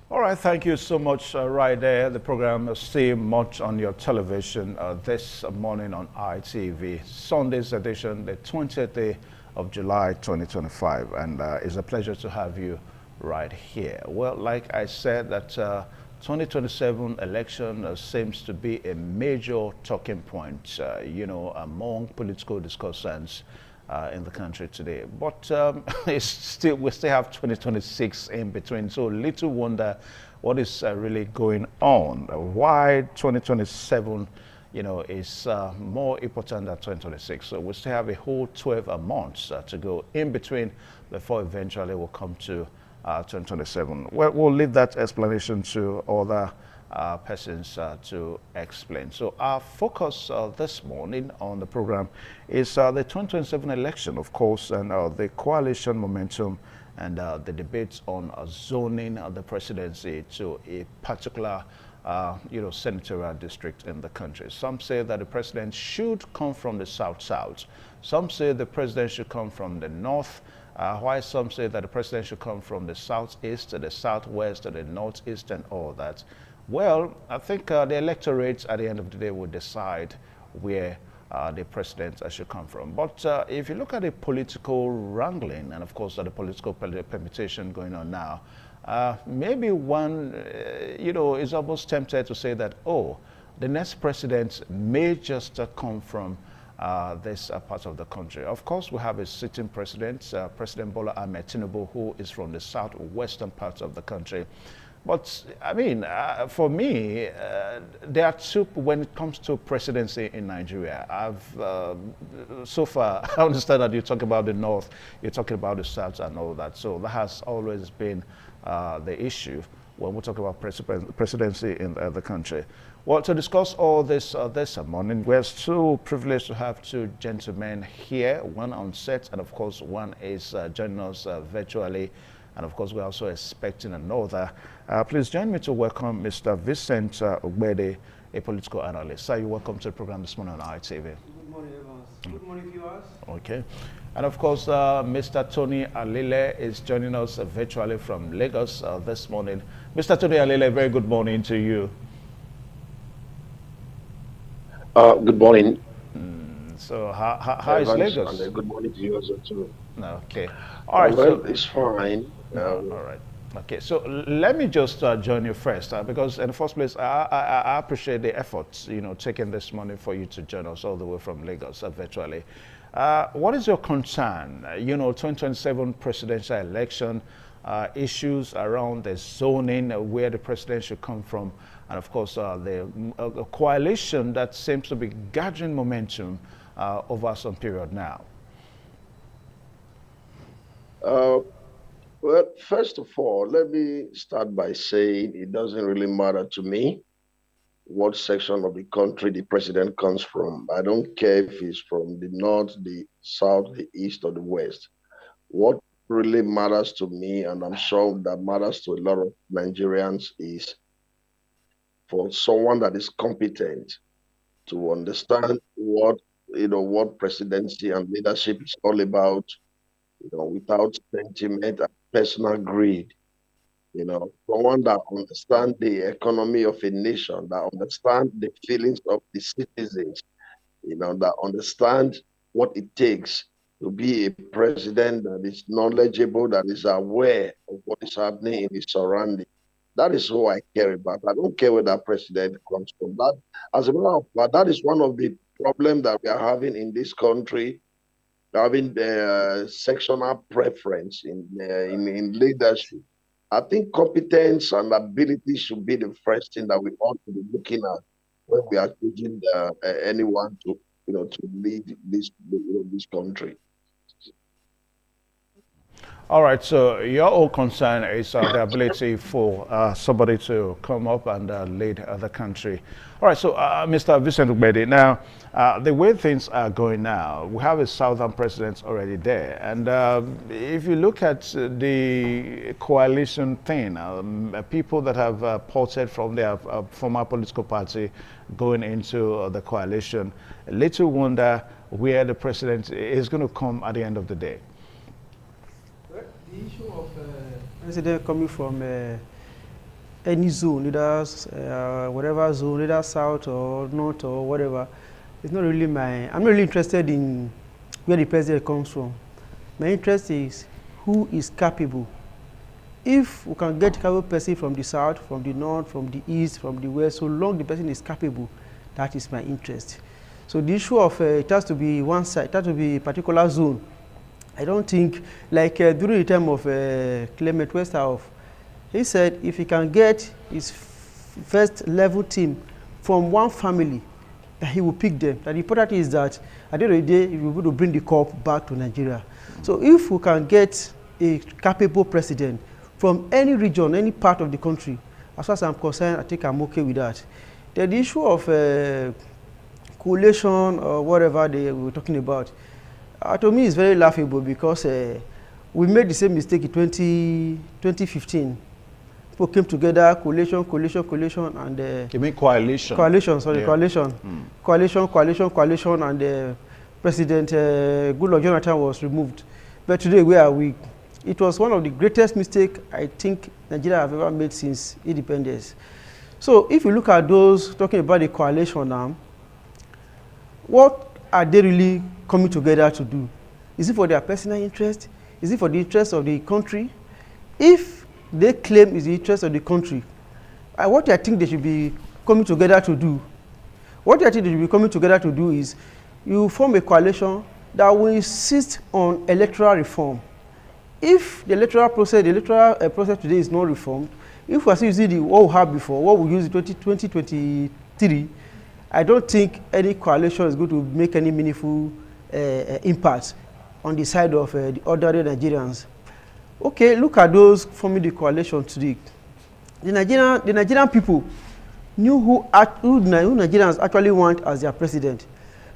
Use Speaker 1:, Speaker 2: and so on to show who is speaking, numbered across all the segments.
Speaker 1: All right, thank you so much. Right there, the program See Much on your television this morning on ITV, Sunday's edition, the 20th day of July 2025. And it's a pleasure to have you right here. Well, like I said, that 2027 election seems to be a major talking point, among political discussants in the country today. But we still have 2026 in between. So little wonder what is really going on. Why 2027, is more important than 2026. So we still have a whole 12 months to go in between before eventually we'll come to 2027. Well, we'll leave that explanation to other persons to explain. So our focus this morning on the program is the 2027 election, of course, and the coalition momentum and the debates on zoning the presidency to a particular senatorial district in the country. Some say that the president should come from the south-south. Some say the president should come from the north. While some say that the president should come from the southeast to the southwest to the northeast and all that. Well, I think the electorate at the end of the day will decide where the president should come from. But if you look at the political wrangling and, of course, the political permutation going on now, maybe one, is almost tempted to say that, oh, the next president may just come from this part of the country. Of course, we have a sitting president, President Bola Ahmed Tinubu, who is from the southwestern part of the country. But I mean, for me, there are two, when it comes to presidency in Nigeria, so far, I understand that you talk about the north, you're talking about the south and all that. So that has always been the issue when we talk about presidency in the country. Well, to discuss all this this morning, we're so privileged to have two gentlemen here, one on set, and of course, one is joining us virtually. And of course, we're also expecting another. Please join me to welcome Mr. Vincent Ogbede, a political analyst. Sir, you're welcome to the program this morning on ITV.
Speaker 2: Good morning, everyone. Good morning, viewers.
Speaker 1: Okay. And of course, Mr. Tony Alile is joining us virtually from Lagos this morning. Mr. Tony Alile, very good morning to you.
Speaker 3: Good morning.
Speaker 1: So how is Lagos?
Speaker 3: And good morning to you also too.
Speaker 1: Okay. All right.
Speaker 3: Well, it's fine.
Speaker 1: All right. Okay. So let me just join you first, because in the first place, I appreciate the efforts, taking this morning for you to join us all the way from Lagos virtually. What is your concern? 2027 presidential election, issues around the zoning, where the president should come from, and of course, the coalition that seems to be gathering momentum over some period now.
Speaker 3: Well, first of all, let me start by saying it doesn't really matter to me what section of the country the president comes from. I don't care if he's from the north, the south, the east, or the west. What really matters to me, and I'm sure that matters to a lot of Nigerians, is for someone that is competent to understand what presidency and leadership is all about, without sentiment and personal greed. Someone that understands the economy of a nation, that understands the feelings of the citizens, that understands what it takes to be a president that is knowledgeable, that is aware of what is happening in his surroundings. That is who I care about. I don't care where that president comes from. That, as a matter of fact, that is one of the problems that we are having in this country, having the sectional preference in leadership. I think competence and ability should be the first thing that we ought to be looking at when we are choosing anyone to lead this country.
Speaker 1: All right, so your whole concern is the ability for somebody to come up and lead the country. All right, so Mr. Vincent Ogbede, now the way things are going now, we have a southern president already there. And if you look at the coalition thing, people that have ported from their former political party going into the coalition, little wonder where the president is going to come at the end of the day.
Speaker 2: The issue of president coming from any zone, either whatever zone, either south or north or whatever. It's not really I'm not really interested in where the president comes from. My interest is who is capable. If we can get a capable person from the south, from the north, from the east, from the west, so long the person is capable, that is my interest. So the issue of it has to be one side, it has to be a particular zone. I don't think, like during the time of Clement Westerhoff, he said if he can get his first level team from one family, that he will pick them. That the important is that at the end of the day, he will be able to bring the cup back to Nigeria. So if we can get a capable president from any region, any part of the country, as far as I'm concerned, I think I'm okay with that. Then the issue of coalition or whatever we were talking about, to me is very laughable because we made the same mistake in 2015. People came together, coalition, and
Speaker 1: you mean coalition?
Speaker 2: Coalition, sorry,
Speaker 1: Yeah.
Speaker 2: coalition. Coalition, and President Goodluck Jonathan was removed. But today, where are we? It was one of the greatest mistakes I think Nigeria have ever made since independence. So if you look at those talking about the coalition now, what are they really coming together to do? Is it for their personal interest? Is it for the interest of the country? If they claim it's the interest of the country, what I think they should be coming together to do, is you form a coalition that will insist on electoral reform. If the electoral process today is not reformed, if we are still using what we have before, what we use in 2023, I don't think any coalition is going to make any meaningful impact on the side of the ordinary Nigerians. Okay, look at those forming the coalition today. The Nigerian people knew who Nigerians actually want as their president.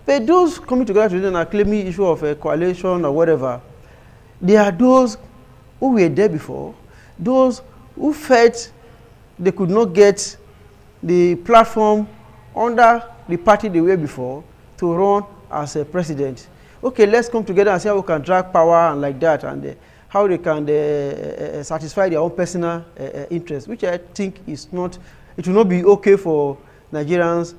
Speaker 2: But those coming together today and are claiming issue of a coalition or whatever, they are those who were there before, those who felt they could not get the platform under the party they were before to run as a president. Okay, let's come together and see how we can drag power and like that, and how they can satisfy their own personal interests, which I think is not, it will not be okay for Nigerians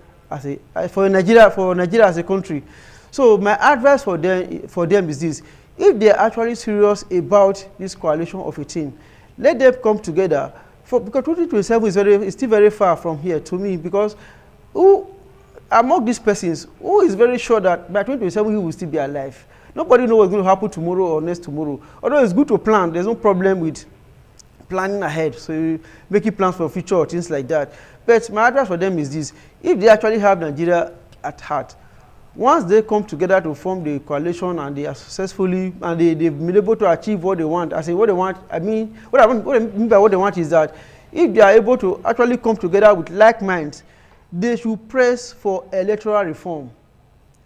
Speaker 2: for Nigeria as a country. So my advice for them is this: if they are actually serious about this coalition of a team, let them come together. Because 2027 is still very far from here to me, because who among these persons who is very sure that by 2027 he will still be alive? Nobody knows what's going to happen tomorrow or next tomorrow. Although it's good to plan, there's no problem with planning ahead, so making plans for future or things like that. But my advice for them is this: if they actually have Nigeria at heart, once they come together to form the coalition and they are successfully, and they've been able to achieve what they want, what I mean by what they want is that if they are able to actually come together with like minds, they should press for electoral reform.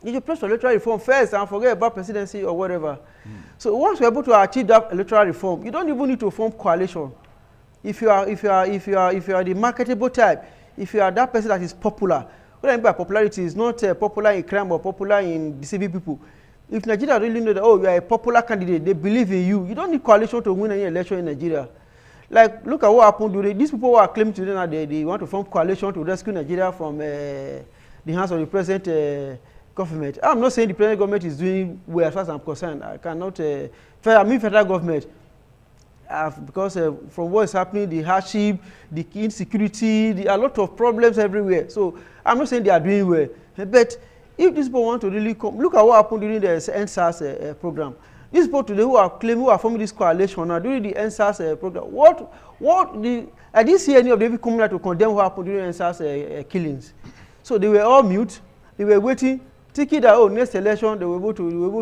Speaker 2: You should press for electoral reform first and forget about presidency or whatever. So once you're able to achieve that electoral reform, you don't even need to form coalition. If you are the marketable type, if you are that person that is popular, what I mean by popularity is not popular in crime or popular in deceiving people. If Nigeria really know that, oh, you are a popular candidate, they believe in you, you don't need coalition to win any election in Nigeria. Like, look at what happened during these people who are claiming today that they want to form coalition to rescue Nigeria from the hands of the present government. I'm not saying the present government is doing well as far as I'm concerned. I cannot, federal government, because from what is happening, the hardship, the insecurity, a lot of problems everywhere. So I'm not saying they are doing well. But if these people want to really come, look at what happened during the NSAS program. These people today who are claiming, who are forming this coalition now during the NSAS program, I didn't see any of them coming out to condemn what happened during NSAS killings. So they were all mute. They were waiting, thinking that, oh, next election they were able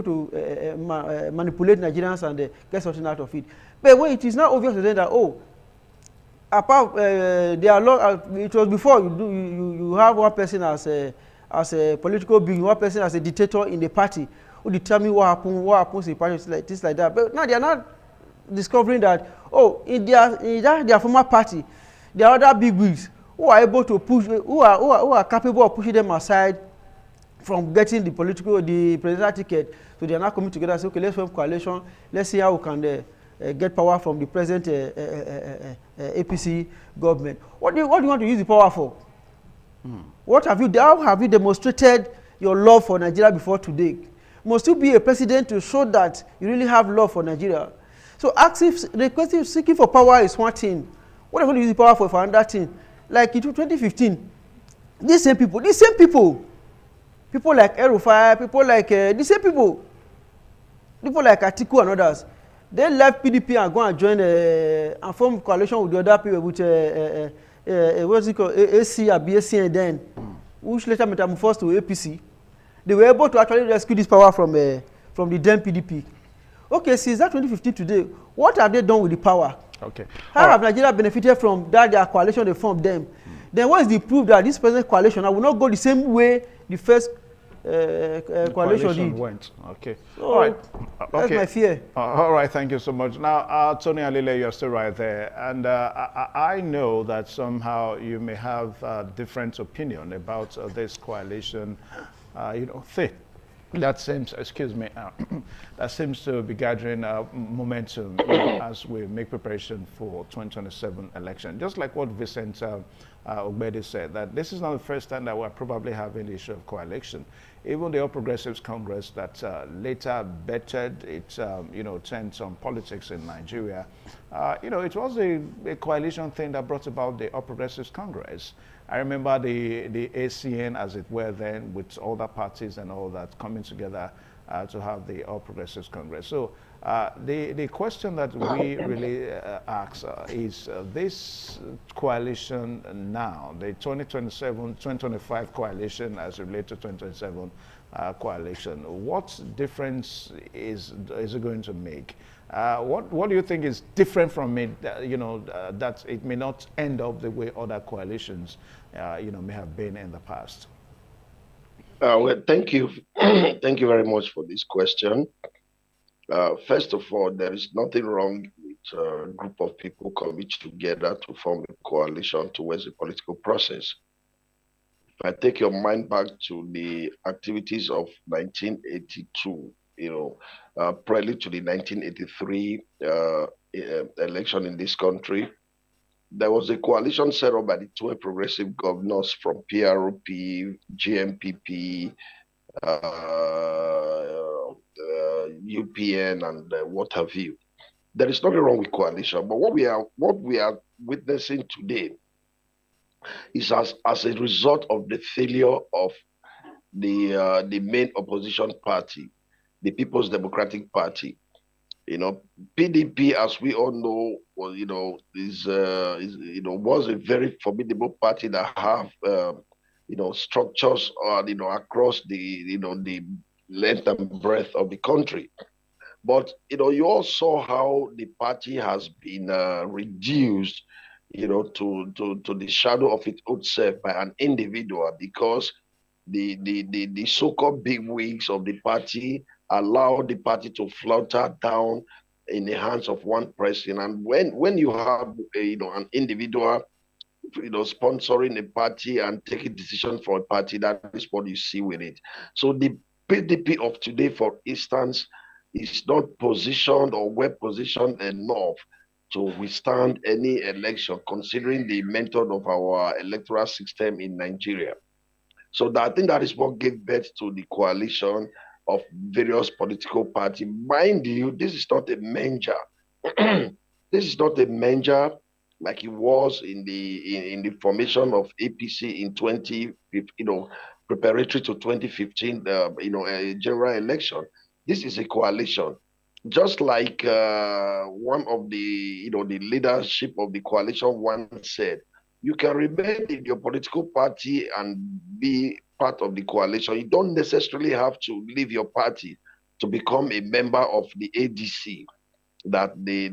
Speaker 2: to manipulate Nigerians and get something out of it. But when it is now obvious to them that, oh, apart they are it was before you have one person as a political being, one person as a dictator in the party who determine what happens in parties like things like that. But now they are not discovering that, oh, in their former party, there are other big wigs who are able to push, who are capable of pushing them aside from getting the presidential ticket. So they are now coming together and say, okay, let's form coalition, let's see how we can get power from the present APC government. What do you want to use the power for? How have you demonstrated your love for Nigeria before today? Must you be a president to show that you really have love for Nigeria? So requesting, seeking for power is one thing. What are you going to use the power for another thing? Like in 2015, these same people, people like El-Rufai, people like the same people like Atiku and others, they left PDP and go and join and form coalition with the other people with what's it called, AC or BAC, and then which later metamorphosed to APC. They were able to actually rescue this power from the then PDP. Okay, since that 2015 today, what have they done with the power?
Speaker 1: Okay.
Speaker 2: How have Nigeria benefited from that their coalition they formed them? Then what is the proof that this present coalition will not go the same way the first coalition did?
Speaker 1: Went. Okay.
Speaker 2: So,
Speaker 1: all right.
Speaker 2: That's my fear.
Speaker 1: All right. Thank you so much. Now, Tony Alile, you're still right there, and I know that somehow you may have a different opinion about this coalition, thing. That seems, excuse me, that seems to be gathering momentum as we make preparation for 2027 election. Just like what Vincent Ogbede said, that this is not the first time that we're probably having the issue of coalition. Even the All Progressives Congress that later bettered its, tent on politics in Nigeria, it was a coalition thing that brought about the All Progressives Congress. I remember the ACN, as it were then, with all the parties and all that coming together to have the All Progressives Congress. So the question that we really ask is this coalition now, the 2027-2025 coalition as related to 2027 coalition, what difference is it going to make? What do you think is different from it, that it may not end up the way other coalitions, may have been in the past?
Speaker 3: Well, thank you. Thank you very much for this question. First of all, there is nothing wrong with a group of people coming together to form a coalition towards a political process. If I take your mind back to the activities of 1982, prelude to the 1983 election in this country, there was a coalition set up by the 12 progressive governors from PROP, GMPP, UPN, and what have you. There is nothing wrong with coalition, but what we are witnessing today is as a result of the failure of the main opposition party, the People's Democratic Party. PDP, as we all know, was was a very formidable party that have structures across the length and breadth of the country. But you all saw how the party has been reduced, to the shadow of its own self by an individual, because the so-called big wigs of the party allow the party to flutter down in the hands of one person. And when you have an individual sponsoring a party and taking decisions for a party, that is what you see with it. So the PDP of today, for instance, is not positioned or well positioned enough to withstand any election, considering the method of our electoral system in Nigeria. So I think that is what gave birth to the coalition of various political parties. Mind you, this is not a manger. This is not a manger like it was in the formation of APC in preparatory to 2015, general election. This is a coalition. Just like one of the leadership of the coalition once said, you can remain in your political party and be part of the coalition. You don't necessarily have to leave your party to become a member of the ADC, that the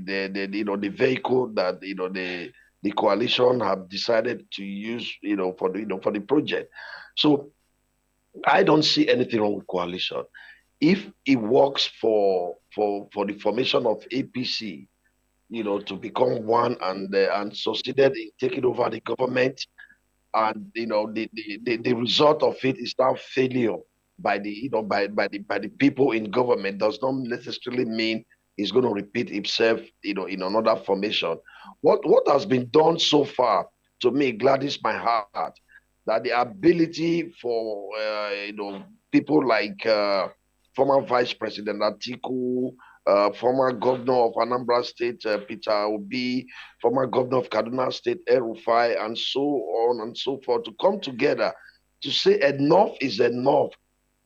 Speaker 3: vehicle that the coalition have decided to use for the project. So I don't see anything wrong with coalition. If it works for the formation of APC, to become one and succeeded in taking over the government, and the result of it is now failure by the by the people in government, does not necessarily mean is going to repeat itself, in another formation. What has been done so far, to me, gladdens my heart, that the ability for people like former Vice President Atiku, former Governor of Anambra State Peter Obi, former Governor of Kaduna State El-Rufai, and so on and so forth, to come together to say enough is enough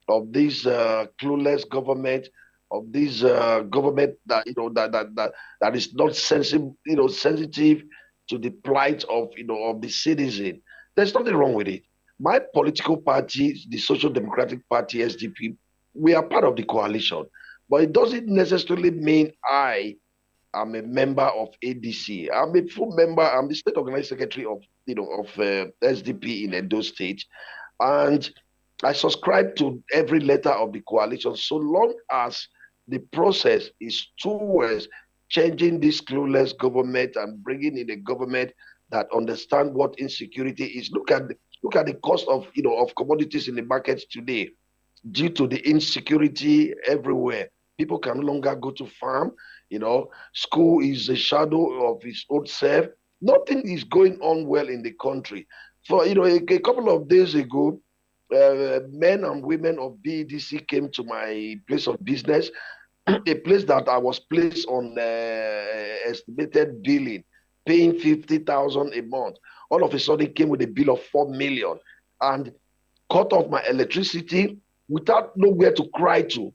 Speaker 3: of this clueless government, of this government that that is not sensitive, sensitive to the plight of the citizen. There's nothing wrong with it. My political party, the Social Democratic Party (SDP), we are part of the coalition, but it doesn't necessarily mean I'm a member of ADC. I'm a full member. I'm the state organizing secretary of SDP in Edo State, and I subscribe to every letter of the coalition, so long as the process is towards changing this clueless government and bringing in a government that understands what insecurity is. Look at the cost of commodities in the markets today, due to the insecurity everywhere. People can no longer go to farm. School is a shadow of its own self. Nothing is going on well in the country. For a couple of days ago, men and women of BEDC came to my place of business, a place that I was placed on estimated billing, paying 50,000 a month. All of a sudden came with a bill of 4 million and cut off my electricity without nowhere to cry to.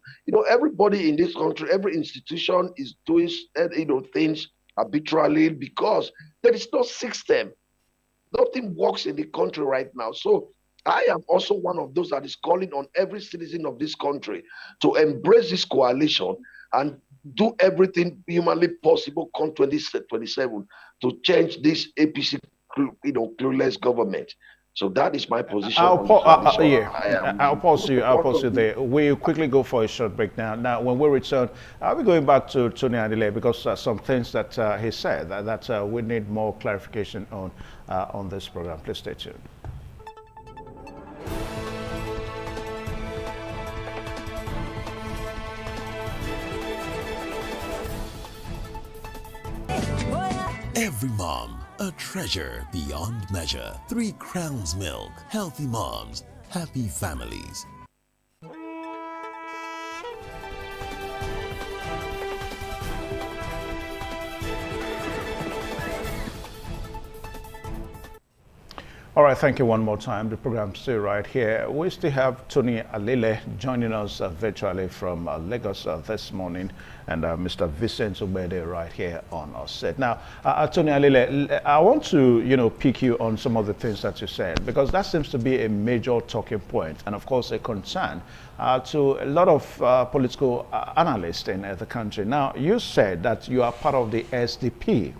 Speaker 3: Everybody in this country, every institution is doing things arbitrarily because there is no system. Nothing works in the country right now. So I am also one of those that is calling on every citizen of this country to embrace this coalition and do everything humanly possible come 2027 to change this APC clueless government. So that is my position
Speaker 1: I'll,
Speaker 3: on this one.
Speaker 1: I'll pause you. I'll pause you there. We'll quickly go for a short break now. Now, when we return, I'll be going back to Tony Adile because some things that he said that we need more clarification on this program. Please stay tuned.
Speaker 4: Every mom, a treasure beyond measure. 3 Crowns Milk. Healthy moms, happy families.
Speaker 1: All right, thank you one more time. The program's still right here. We still have Tony Alile joining us virtually from Lagos this morning, and Mr. Vincent Ubede right here on our set. Now, Tony Alile, I want to, pick you on some of the things that you said, because that seems to be a major talking point, and of course a concern to a lot of political analysts in the country. Now, you said that you are part of the SDP.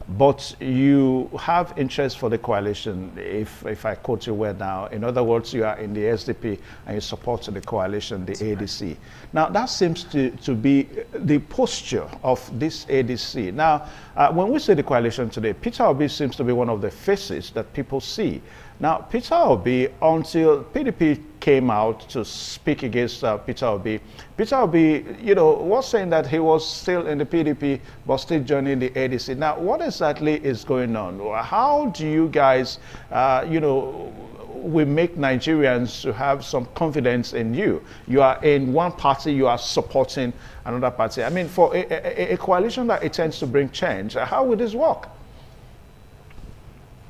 Speaker 1: But you have interest for the coalition, if I quote you well now. In other words, you are in the SDP and you support the coalition, the ADC. Now, that seems to be the posture of this ADC. Now, when we say the coalition today, Peter Obi seems to be one of the faces that people see. Now, Peter Obi, until PDP came out to speak against Peter Obi was saying that he was still in the PDP but still joining the ADC. Now, what exactly is going on? How do you guys, we make Nigerians to have some confidence in you? You are in one party, you are supporting another party. I mean, for a coalition that it tends to bring change, how will this work?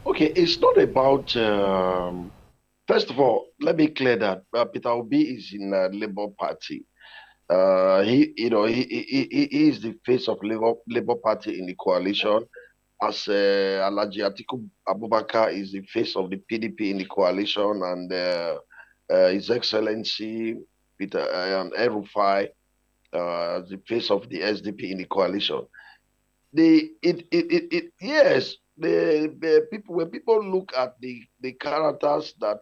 Speaker 3: Okay, it's not about. First of all, let me clear that Peter Obi is in the Labour Party. He is the face of Labour Party in the coalition, as Alhaji Atiku Abubakar is the face of the PDP in the coalition, and His Excellency Peter El-Rufai, the face of the SDP in the coalition. Yes, the people, when people look at the characters that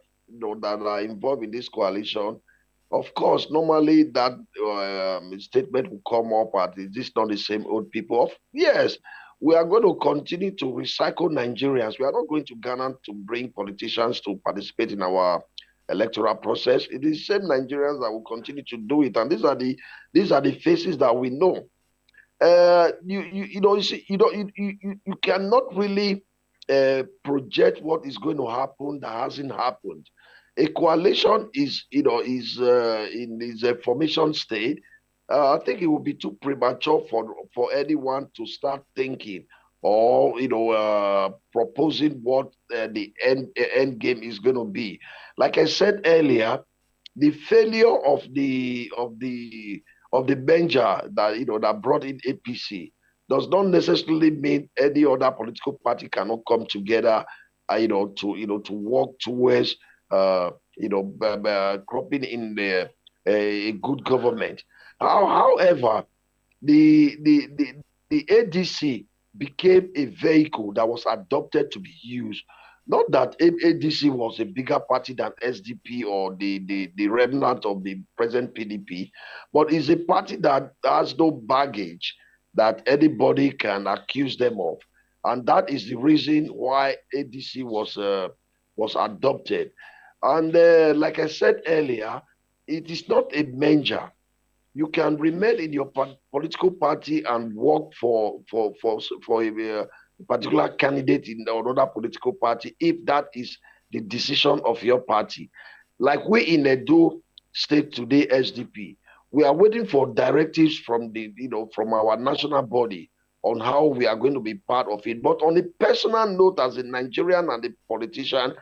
Speaker 3: that are involved in this coalition, of course, normally that statement will come up at, is this not the same old people? Yes, we are going to continue to recycle Nigerians. We are not going to Ghana to bring politicians to participate in our electoral process. It is the same Nigerians that will continue to do it, and these are the faces that we know. you see, you cannot really project what is going to happen that hasn't happened. A coalition is, in its formation state. I think it would be too premature for anyone to start thinking or proposing what the end game is going to be. Like I said earlier, the failure of the Benja that that brought in APC does not necessarily mean any other political party cannot come together, to work towards cropping in a good government. However, the ADC became a vehicle that was adopted to be used. Not that ADC was a bigger party than SDP or the remnant of the present PDP, but it's a party that has no baggage that anybody can accuse them of. And that is the reason why ADC was adopted. And like I said earlier, it is not a manger. You can remain in your political party and work for a particular candidate in another political party if that is the decision of your party. Like we in Edo State today, SDP, we are waiting for directives from from our national body on how we are going to be part of it. But on a personal note, as a Nigerian and a politician,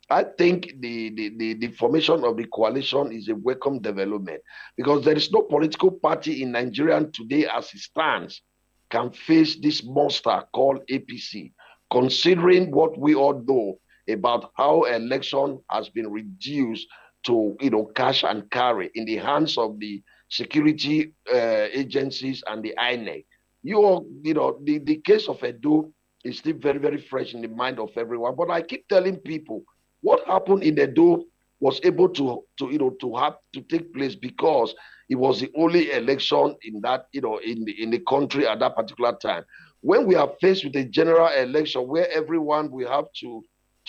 Speaker 3: I think the formation of the coalition is a welcome development because there is no political party in Nigeria today as it stands can face this monster called APC, considering what we all know about how election has been reduced to cash and carry in the hands of the security agencies and the INEC. The case of Edo is still very, very fresh in the mind of everyone. But I keep telling people what happened in Edo was able to take place because it was the only election in that in the country at that particular time. When we are faced with a general election where everyone will have to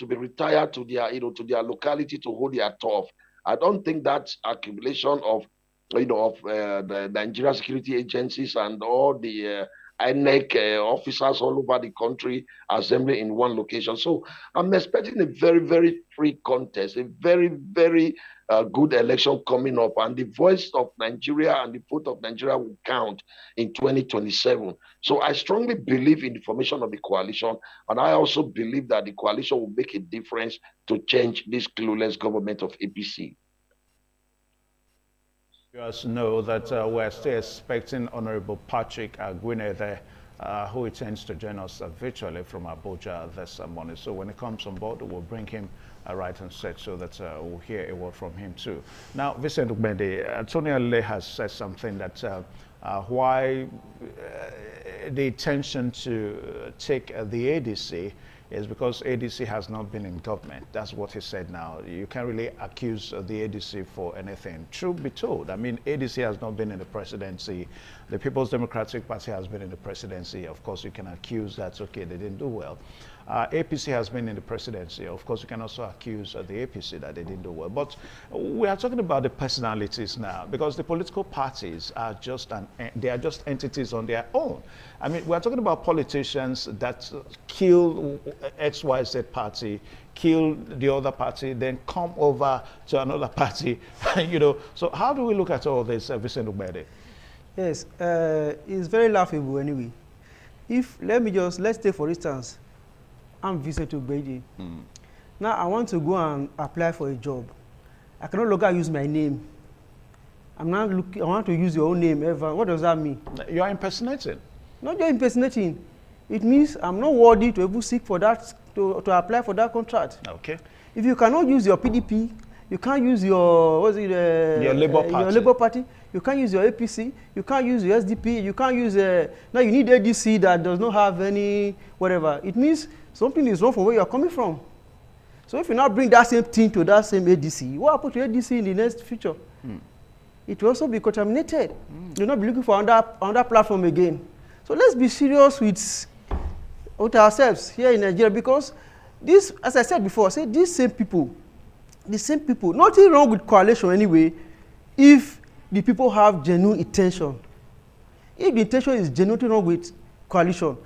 Speaker 3: be retired to their to their locality to hold their turf, I don't think that accumulation of the Nigerian security agencies and all the INEC officers all over the country assembling in one location. So I'm expecting a very, very free contest, a very, very good election coming up, and the voice of Nigeria and the vote of Nigeria will count in 2027. So I strongly believe in the formation of the coalition, and I also believe that the coalition will make a difference to change this clueless government of APC.
Speaker 1: You guys know that we're still expecting Honorable Patrick Agwine there, who intends to join us virtually from Abuja this morning. So when he comes on board, we'll bring him right and set so that we'll hear a word from him too. Now, Vincent Ugbende, Antonio Le has said something that why the intention to take the ADC is because ADC has not been in government. That's what he said now. You can't really accuse the ADC for anything. Truth be told, I mean, ADC has not been in the presidency. The People's Democratic Party has been in the presidency. Of course, you can accuse that, okay, they didn't do well. APC has been in the presidency. Of course, you can also accuse the APC that they didn't do well. But we are talking about the personalities now because the political parties are just entities on their own. I mean, we are talking about politicians that kill XYZ party, kill the other party, then come over to another party, So how do we look at all this, Vincent Ugbede?
Speaker 2: Yes, it's very laughable anyway. Let's take for instance, I'm Vincent Ugbede. Now I want to go and apply for a job. I can no longer use my name. I want to use your own name ever. What does that mean?
Speaker 1: You are impersonating.
Speaker 2: Not just impersonating. It means I'm not worthy to ever seek for that, to apply for that contract.
Speaker 1: Okay.
Speaker 2: If you cannot use your PDP, you can't use your,
Speaker 1: your Labour Party.
Speaker 2: Your Labour Party. You can't use your APC. You can't use your SDP. You can't use, now you need ADC that does not have any whatever. It means something is wrong from where you're coming from. So if you now bring that same thing to that same ADC, what happens to ADC in the next future? It will also be contaminated. You'll not be looking for another platform again. So let's be serious with ourselves here in Nigeria because this, as I said before, these same people, nothing wrong with coalition anyway if the people have genuine intention. if the intention is genuinely wrong with coalition,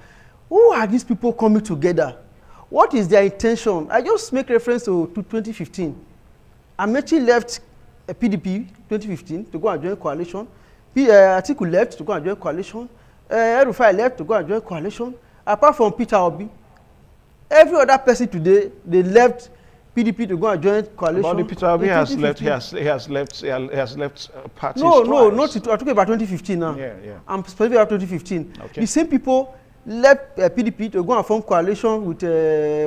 Speaker 2: who are these people coming together? What is their intention? I just make reference to 2015. Amechi left PDP 2015 to go and join coalition. Atiku left to go and join coalition. El-Rufai left to go and join coalition. Apart from Peter Obi, every other person today, they left PDP to go and join coalition.
Speaker 1: But Peter Obi has left. He has left parties.
Speaker 2: No,
Speaker 1: twice.
Speaker 2: not. I'm talking about 2015 now.
Speaker 1: Yeah.
Speaker 2: I'm specifically about 2015.
Speaker 1: Okay.
Speaker 2: The same people left PDP to go and form coalition with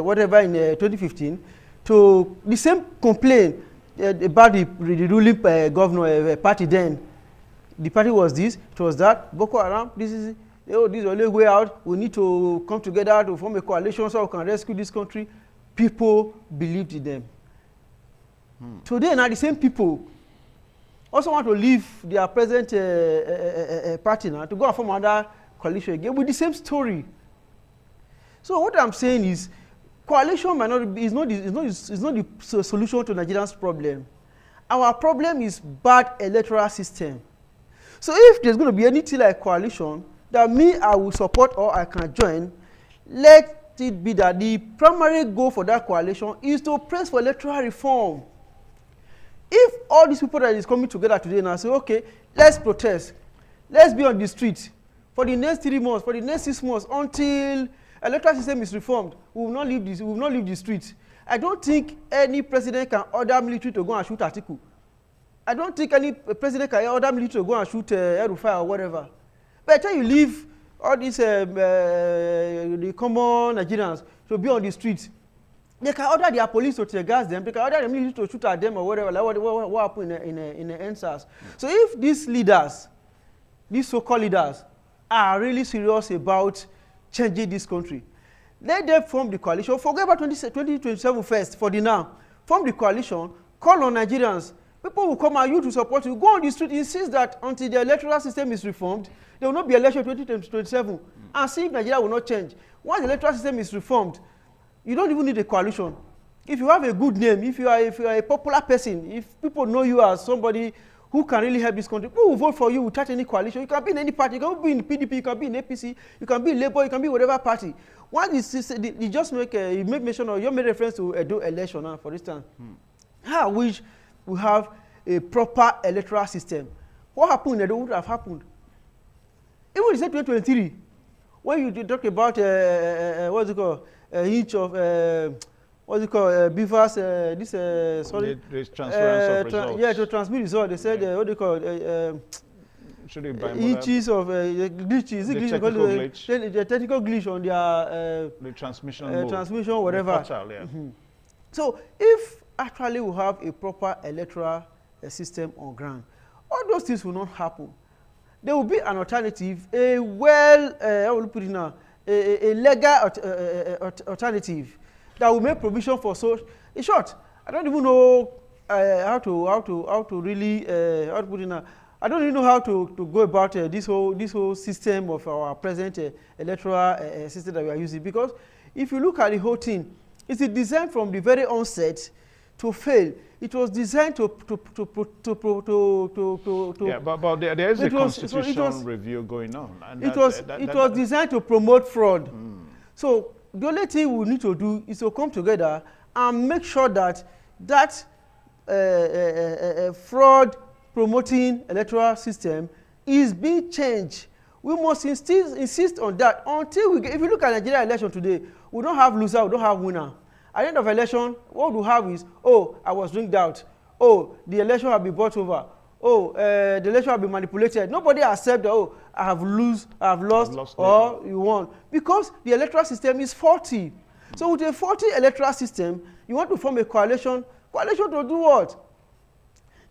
Speaker 2: whatever in 2015. To the same complaint about the ruling governor party then. The party was this, it was that. Boko Haram, this is the only way out. We need to come together to form a coalition so we can rescue this country. People believed in them. Today, now the same people also want to leave their present party now to go and form another coalition again with the same story. So what I'm saying is, coalition might not be, is not the solution to Nigerians' problem. Our problem is bad electoral system. So if there's going to be anything like coalition that I will support or I can join, let it be that the primary goal for that coalition is to press for electoral reform. If all these people that is coming together today now say, okay, let's protest, let's be on the street for the next 3 months, for the next 6 months, until electoral system is reformed, we will not leave this, we will not leave the street. I don't think any president can order military to go and shoot Atiku. I don't think any president can order military to go and shoot El-Rufai or whatever. By the time you leave all these the common Nigerians to be on the streets, they can order their police to tear gas them, they can order the military to shoot at them or whatever, like what happened in the NSAS. So if these leaders, these so-called leaders, are really serious about changing this country, let them form the coalition. Forget about 2027 first for the now. Form the coalition, call on Nigerians. People will come and you to support you. Go on the street, insist that until the electoral system is reformed, there will not be election 2027. And see if Nigeria will not change. Once the electoral system is reformed, you don't even need a coalition. If you have a good name, if you are a popular person, if people know you as somebody who can really help this country, people will vote for you without any coalition. You can be in any party. You can be in PDP, you can be in APC, you can be in Labour, you can be whatever party. Once you just make mention or you make reference to Edo election now, for instance. I wish we have a proper electoral system. What happened in Edo would have happened. Even in 2023, when you talk about what's it called, each of what's it called, Beavers, sorry,
Speaker 1: the transference of results.
Speaker 2: Yeah, to transmit results. They said what do you call inches of glitches.
Speaker 1: The technical glitch.
Speaker 2: The technical glitch on their
Speaker 1: the transmission
Speaker 2: transmission, whatever.
Speaker 1: The portal, yeah.
Speaker 2: So if actually we have a proper electoral system on ground, all those things will not happen. There will be an alternative, a how will you put it now, a legal alternative that will make provision for so. In short, I don't even know how to really how to put it now. I don't even know how to go about this whole system of our present electoral system that we are using, because if you look at the whole thing, it's designed from the very onset to fail. It was designed to
Speaker 1: yeah, but there is a constitutional review going on. And
Speaker 2: it was designed to promote fraud. So the only thing we need to do is to come together and make sure that fraud promoting electoral system is being changed. We must insist on that until we get, if you look at Nigeria election today, we don't have loser, we don't have winner. At the end of election, what we have is, oh, I was ringed out. Oh, the election has been bought over. Oh, the election has been manipulated. Nobody accepts that, oh, I have lost or you won. Because the electoral system is faulty. So with a faulty electoral system, you want to form a coalition. Coalition to do what?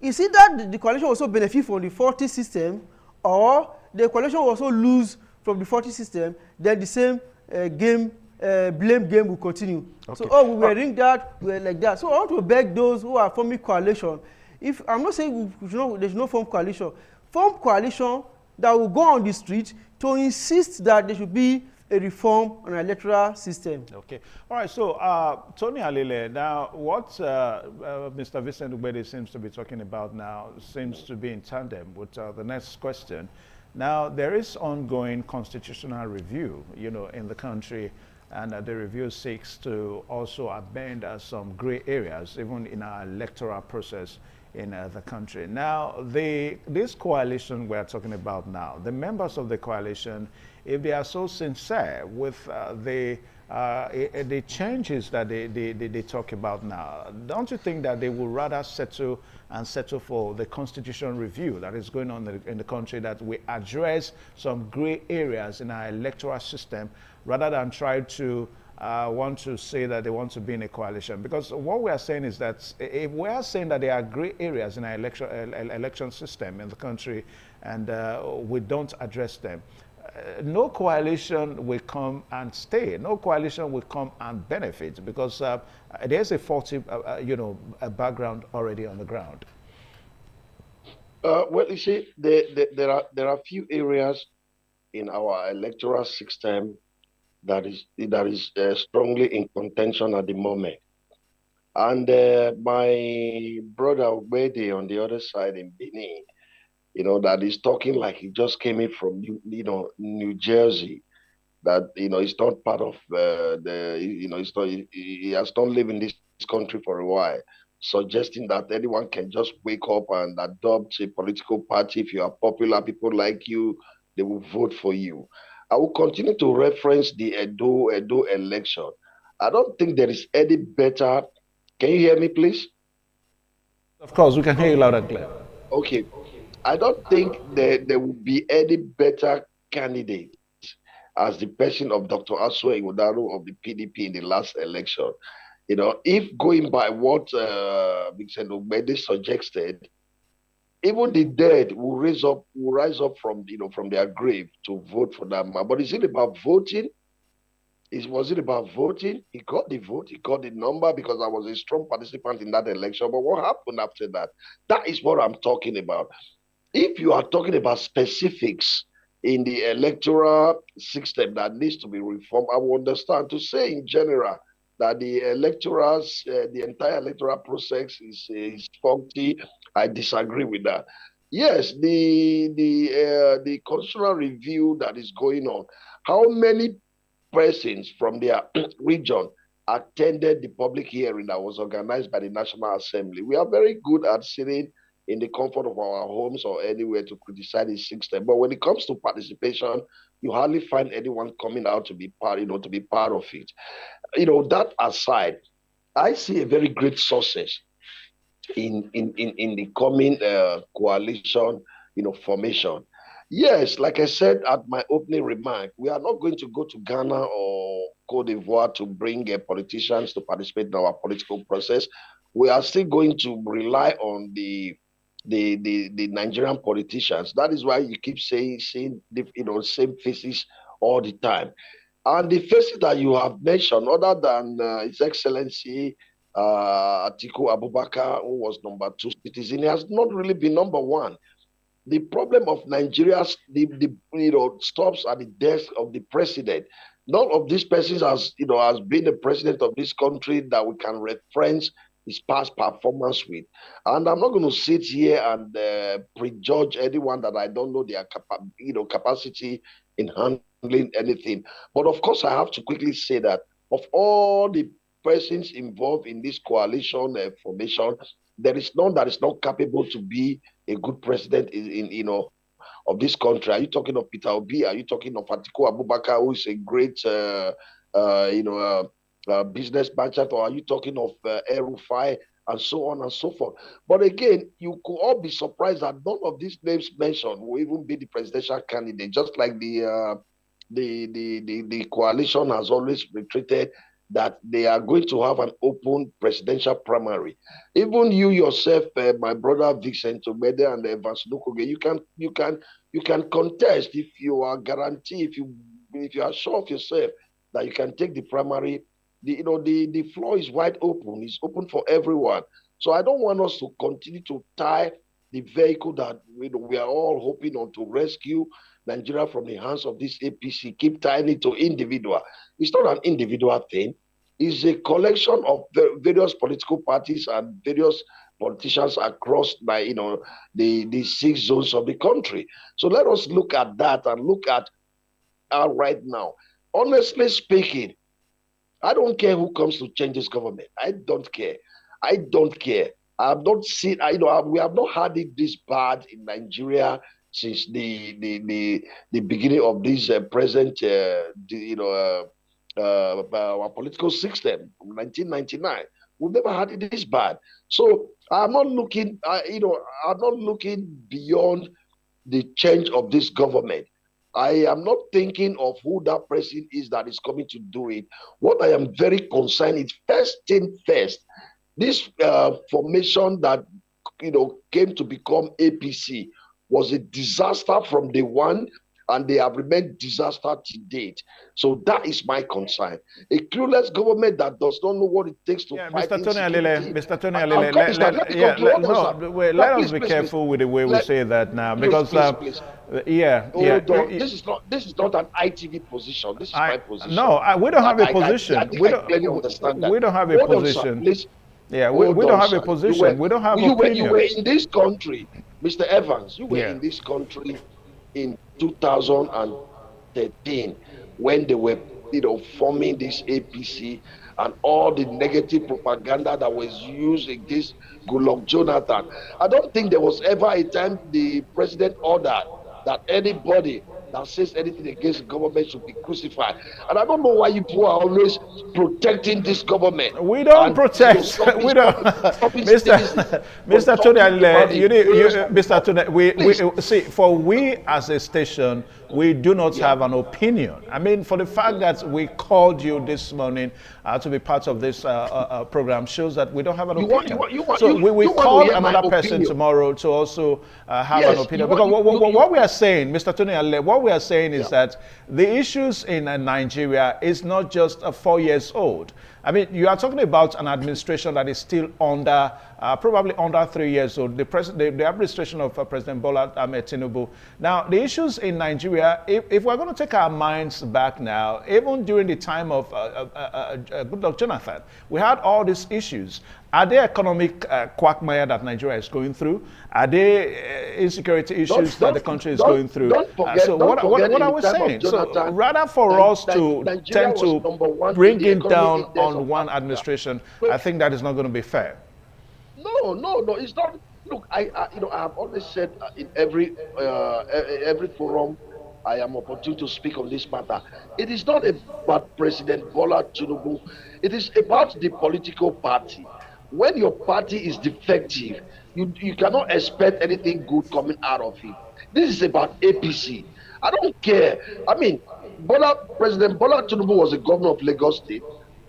Speaker 2: You see that the coalition also benefit from the faulty system, or the coalition will also lose from the faulty system, then the same blame game will continue. Okay. So, oh, we were ringed that, we were like that. So I want to beg those who are forming coalition. If I'm not saying they should not form coalition that will go on the street to insist that there should be a reform on an electoral system.
Speaker 1: Okay. All right. So, Tony Alile, now what Mr. Vincent Ugbede seems to be talking about now seems to be in tandem with the next question. Now, there is ongoing constitutional review, in the country, and the review seeks to also amend some gray areas, even in our electoral process in the country. Now, this coalition we're talking about now, the members of the coalition, if they are so sincere with the changes that they talk about now, don't you think that they would rather settle for the constitutional review that is going on in the country, that we address some gray areas in our electoral system rather than try to want to say that they want to be in a coalition? Because what we are saying is that if we are saying that there are gray areas in our election system in the country, and we don't address them, no coalition will come and stay. No coalition will come and benefit, because there's a faulty, a background already on the ground.
Speaker 3: Well, you see, there are few areas in our electoral system that is strongly in contention at the moment. And my brother Wede on the other side in Benin, that is talking like he just came in from New Jersey. That he's not part of he's not, he has not lived in this country for a while, suggesting that anyone can just wake up and adopt a political party. If you are popular, people like you, they will vote for you. I will continue to reference the Edo election. I don't think there is any better. Can you hear me, please?
Speaker 1: Of course, we can hear you loud and clear.
Speaker 3: Okay. I don't think there will be any better candidate as the person of Dr. Asue Ighodalo of the PDP in the last election. If going by what Vincent Ogbede suggested, even the dead will rise up from their grave to vote for that man. But is it about voting? Was it about voting? He got the vote, he got the number because I was a strong participant in that election. But what happened after that? That is what I'm talking about. If you are talking about specifics in the electoral system that needs to be reformed, I will understand. To say in general that the entire electoral process is faulty, I disagree with that. Yes, the constitutional review that is going on. How many persons from their region attended the public hearing that was organized by the National Assembly? We are very good at sitting in the comfort of our homes or anywhere to criticize the system. But when it comes to participation, you hardly find anyone coming out to be part of it. That aside, I see a very great success in the coming coalition, formation. Yes, like I said at my opening remark, we are not going to go to Ghana or Cote d'Ivoire to bring politicians to participate in our political process. We are still going to rely on the Nigerian politicians. That is why you keep seeing the same faces all the time. And the faces that you have mentioned, other than His Excellency Atiku Abubakar, who was number two citizen, he has not really been number one. The problem of Nigeria, stops at the desk of the president. None of these persons has been the president of this country that we can reference his past performance with. And I'm not going to sit here and prejudge anyone that I don't know their capacity in handling anything. But of course, I have to quickly say that of all the persons involved in this coalition formation, there is none that is not capable to be a good president of this country. Are you talking of Peter Obi? Are you talking of Atiku Abubakar, who is a great business merchant, or are you talking of El-Rufai and so on and so forth? But again, you could all be surprised that none of these names mentioned will even be the presidential candidate. Just like the coalition has always retreated that they are going to have an open presidential primary. Even you yourself, my brother Vincent Obede and Evans Nukoge, you can contest if you are guaranteed, if you are sure of yourself that you can take the primary. The floor is wide open. It's open for everyone. So I don't want us to continue to tie the vehicle that we are all hoping on to rescue Nigeria from the hands of this APC. Keep tying it to individual. It's not an individual thing. It's a collection of various political parties and various politicians across the 6 zones of the country. So let us look at that and look at right now. Honestly speaking, I don't care who comes to change this government. I don't care. I don't care. I've not seen. We have not had it this bad in Nigeria since the beginning of this present, our political system from 1999. We've never had it this bad. So I'm not looking. I'm not looking beyond the change of this government. I am not thinking of who that person is that is coming to do it. What I am very concerned is first thing first. This formation that came to become APC was a disaster from day one, and they have remained disaster to date. So that is my concern. A clueless government that does not know what it takes to fight
Speaker 1: Mr. Tony
Speaker 3: insecurity.
Speaker 1: Alile, Mr. Tony
Speaker 3: I'm
Speaker 1: Alile,
Speaker 3: coming, sir. Let me conclude. Hold on, sir.
Speaker 1: wait,
Speaker 3: No,
Speaker 1: let us
Speaker 3: please,
Speaker 1: be
Speaker 3: please,
Speaker 1: careful with the way we
Speaker 3: Let,
Speaker 1: say that now,
Speaker 3: please,
Speaker 1: because
Speaker 3: please, please.
Speaker 1: yeah.
Speaker 3: Hold on. This is not an ITV position. This is my position.
Speaker 1: No, we don't have a position.
Speaker 3: I think I clearly understand that.
Speaker 1: We don't have a
Speaker 3: Hold on, sir.
Speaker 1: position.
Speaker 3: Please.
Speaker 1: Yeah,
Speaker 3: Hold
Speaker 1: we
Speaker 3: on,
Speaker 1: don't have a
Speaker 3: sir.
Speaker 1: position. We don't have
Speaker 3: you
Speaker 1: opinions.
Speaker 3: were in this country, Mr. Evans. You were
Speaker 1: Yeah.
Speaker 3: in this country in 2013 when they were, forming this APC and all the negative propaganda that was used against Goodluck Jonathan. I don't think there was ever a time the president ordered that anybody that says anything against the government should be crucified. And I don't know why you people are always protecting this government.
Speaker 1: We don't
Speaker 3: And,
Speaker 1: protest. We don't. Mr. Tony, Mr. Tony, we see, for we as a station, we do not have an opinion. I mean, for the fact that we called you this morning to be part of this program shows that we don't have an opinion. So we call another person tomorrow to also have an opinion. Because what we are saying, Mr. Tony, what we are saying is that the issues in Nigeria is not just 4 years old. I mean, you are talking about an administration that is still under, probably under 3 years old, the administration of President Bola Ahmed Tinubu. Now, the issues in Nigeria, if we're going to take our minds back now, even during the time of Goodluck Jonathan, we had all these issues. Are there economic quagmire that Nigeria is going through? Are there insecurity issues that the country is going through? So what are we saying? So rather for us to tend to bring it down on one administration, I think that is not going to be fair.
Speaker 3: No, it's not. Look, I have always said in every forum I am opportune to speak on this matter. It is not about President Bola Tinubu. It is about the political party. When your party is defective, you cannot expect anything good coming out of it. This is about APC. I don't care. I mean, President Bola Tinubu was a governor of Lagos State.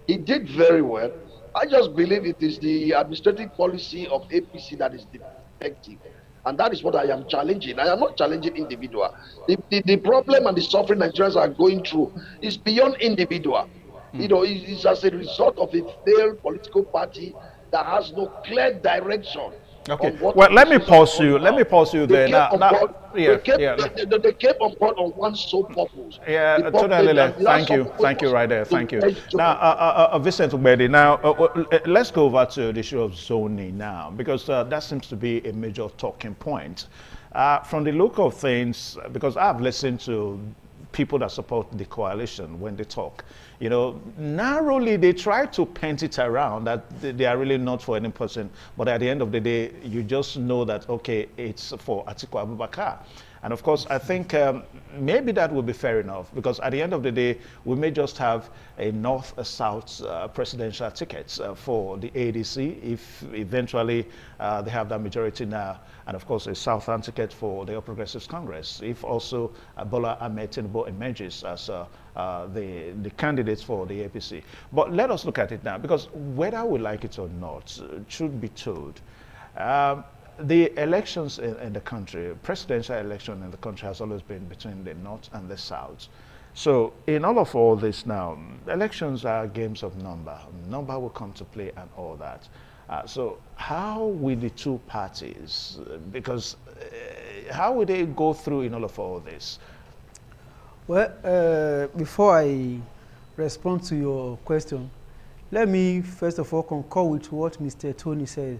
Speaker 3: He did very well. I just believe it is the administrative policy of APC that is defective. And that is what I am challenging. I am not challenging individual. The problem and the suffering Nigerians are going through is beyond individual. It's as a result of a failed political party that has no clear direction.
Speaker 1: Okay. Well, let me pause you. Let me pause you there.
Speaker 3: They came on board on one sole purpose.
Speaker 1: Yeah, totally. Thank you, right there. Thank you. Now, Vincent Ubedi. Now, let's go over to the issue of zoning now, because that seems to be a major talking point. From the look of things, because I've listened to people that support the coalition when they talk, narrowly they try to paint it around that they are really not for any person, but at the end of the day, you just know that, okay, it's for Atiku Abubakar. And of course, I think maybe that would be fair enough, because at the end of the day, we may just have a north-south presidential tickets for the ADC if eventually they have that majority now, and of course a southern ticket for the All Progressives Congress if also Bola Ahmed Tinubu emerges as the candidates for the APC. But let us look at it now, because whether we like it or not, truth be told, the elections in the country, presidential election in the country has always been between the north and the south. So in all this now, elections are games of number. Number will come to play and all that. So how will the two parties, because how will they go through in all this?
Speaker 2: Well, before I respond to your question, Let me first of all concur with what Mr. Tony said.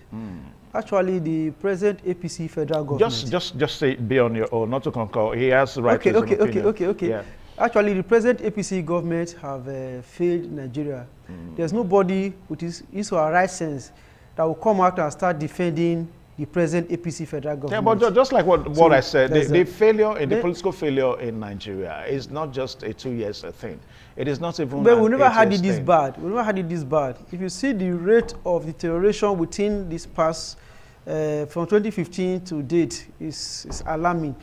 Speaker 2: Actually, the present APC federal government.
Speaker 1: Just say be on your own, not to concur. He has the right to his own opinion.
Speaker 2: Okay.
Speaker 1: Yeah.
Speaker 2: Actually, the present APC government have failed Nigeria. There's nobody with his or her right sense that will come out and start defending the present APC federal government.
Speaker 1: Yeah, but just like what I said, the failure,
Speaker 2: the
Speaker 1: political failure in Nigeria is not just a 2 years thing. It is not even.
Speaker 2: But we never had it this bad. We never had it this bad. If you see the rate of deterioration within this past, from 2015 to date, is alarming.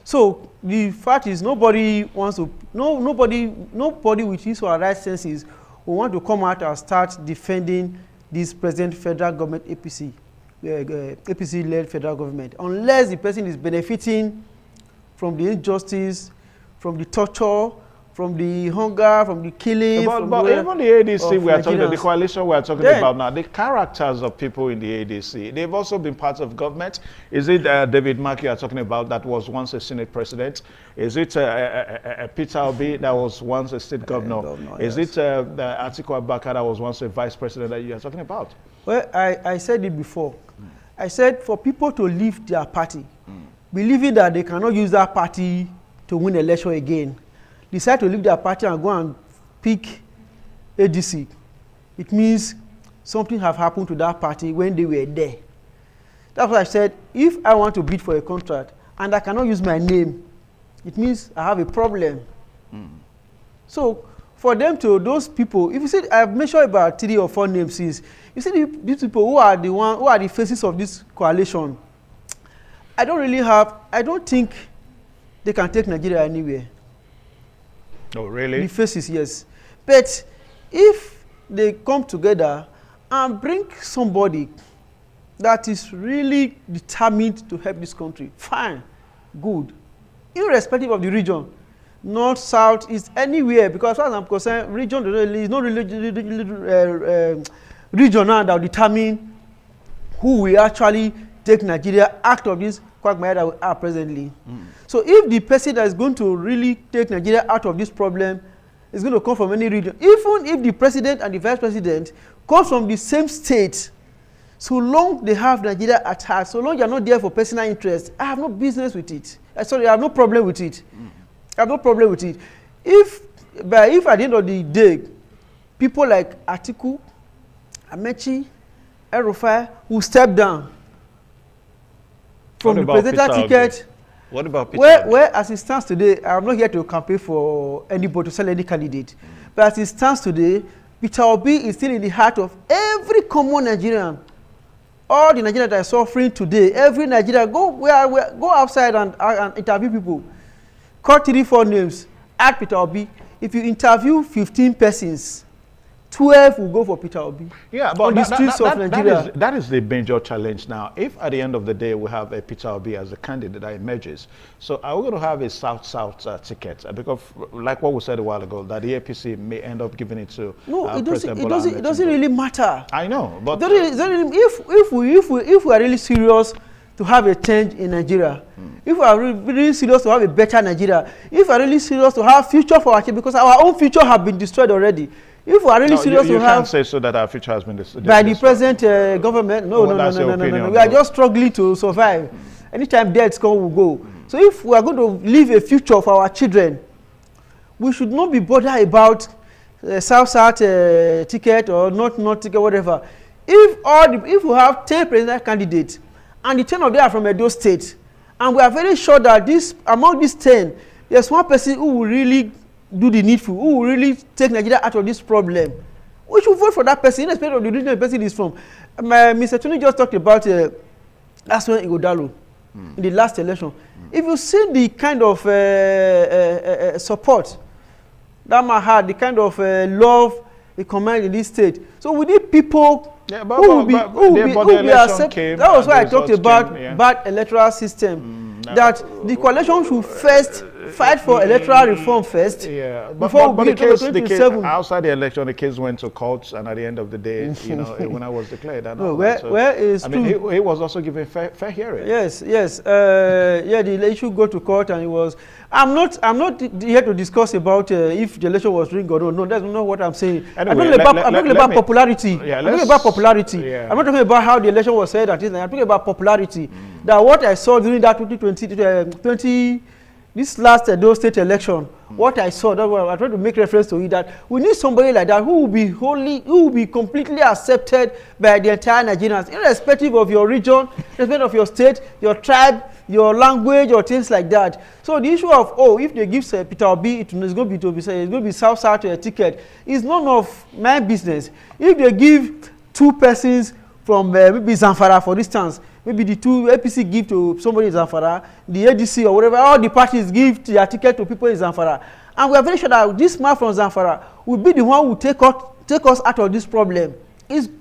Speaker 2: So the fact is, nobody wants to. Nobody with his or her right senses will want to come out and start defending this present federal government APC. APC-led federal government, unless the person is benefiting from the injustice, from the torture, from the hunger, from the killing.
Speaker 1: But even the ADC we are talking about, the coalition we are talking about now, the characters of people in the ADC, they've also been part of government. Is it David Mark you are talking about that was once a Senate president? Is it Peter Obi that was once a state governor? Is it Atiku Abubakar that was once a vice president that you are talking about?
Speaker 2: Well, I said it before. I said for people to leave their party, believing that they cannot use that party to win the election again, decide to leave their party and go and pick ADC, it means something have happened to that party when they were there. That's why I said, if I want to bid for a contract and I cannot use my name, it means I have a problem. So for them to, those people, if you see, I've mentioned about 3 or 4 names since, you see these people who are the faces of this coalition, I don't think they can take Nigeria anywhere.
Speaker 1: Oh, really?
Speaker 2: The faces, yes. But if they come together and bring somebody that is really determined to help this country, fine, good, irrespective of the region, north, south, east, anywhere, because as far as I'm concerned, region is not really region now that will determine who will actually take Nigeria out of this quagmire that we are presently. So if the person that is going to really take Nigeria out of this problem is going to come from any region, even if the president and the vice president come from the same state, so long they have Nigeria at heart, so long you are not there for personal interest, I have no business with it. I have no problem with it. I have no problem with it. If at the end of the day, people like Atiku, Amechi, El-Rufai will step down from the presidential ticket.
Speaker 1: What about Peter?
Speaker 2: Where as it stands today, I'm not here to campaign for anybody to sell any candidate. But as it stands today, Peter Obi is still in the heart of every common Nigerian. All the Nigerians that are suffering today, every Nigerian, go outside and interview people. Call 3, 4 names, add Peter Obi. If you interview 15 persons, 12 will go for Peter Obi. Yeah, but on the streets of Nigeria.
Speaker 1: That is the major challenge now. If at the end of the day we have a Peter Obi as a candidate that emerges, so are we going to have a South-South ticket? Because like what we said a while ago, that the APC may end up giving it to
Speaker 2: it doesn't really matter.
Speaker 1: I know, but
Speaker 2: if we are really serious to have a change in Nigeria, if we are really serious to have a better Nigeria, if we are really serious to have future for our children, because our own future have been destroyed already. If we are really serious to have... You
Speaker 1: can't say so that our future has been destroyed.
Speaker 2: By the present government, no. We are just struggling to survive. Anytime deaths come, we go. So if we are going to leave a future for our children, we should not be bothered about South-South ticket or not ticket, whatever. If we have 10 presidential candidates, and the 10 of them are from Edo State, and we are very sure that among these 10, there's one person who will really do the needful, who will really take Nigeria out of this problem, we should vote for that person, irrespective of the region the person is from. Mr. Tony just talked about that's when Igodalo in the last election. If you see the kind of support that man had, the kind of love he commanded in this state, so we need people who will be accepted. That was why I talked about bad electoral system. That the coalition should first fight for electoral reform first.
Speaker 1: Yeah,
Speaker 2: Before
Speaker 1: but
Speaker 2: we begin
Speaker 1: the case
Speaker 2: 2027.
Speaker 1: outside the election, the case went to court, and at the end of the day, when I was declared, and
Speaker 2: No,
Speaker 1: all that. So,
Speaker 2: where is
Speaker 1: I mean,
Speaker 2: true?
Speaker 1: he was also given fair hearing.
Speaker 2: Yes, yes. Yeah, the issue go to court, and it was. I'm not here to discuss about if the election was rigged or no. That's not what I'm saying.
Speaker 1: Anyway,
Speaker 2: I'm talking about popularity.
Speaker 1: Yeah,
Speaker 2: I'm talking about popularity.
Speaker 1: Yeah.
Speaker 2: I'm not talking about how the election was said and things like that. I'm talking about popularity. That what I saw during that 2020, this last Edo State election, what I saw, that's why I tried to make reference to it, that we need somebody like that who will be completely accepted by the entire Nigerians, irrespective of your region, irrespective of your state, your tribe, your language, or things like that. So the issue of, if they give Peter Obi, it's going to be South ticket, is none of my business. If they give two persons from maybe Zamfara, for instance, maybe the two APC give to somebody in Zamfara, the ADC or whatever, all the parties give their ticket to people in Zamfara. And we are very sure that this man from Zamfara will be the one who will take us out of this problem.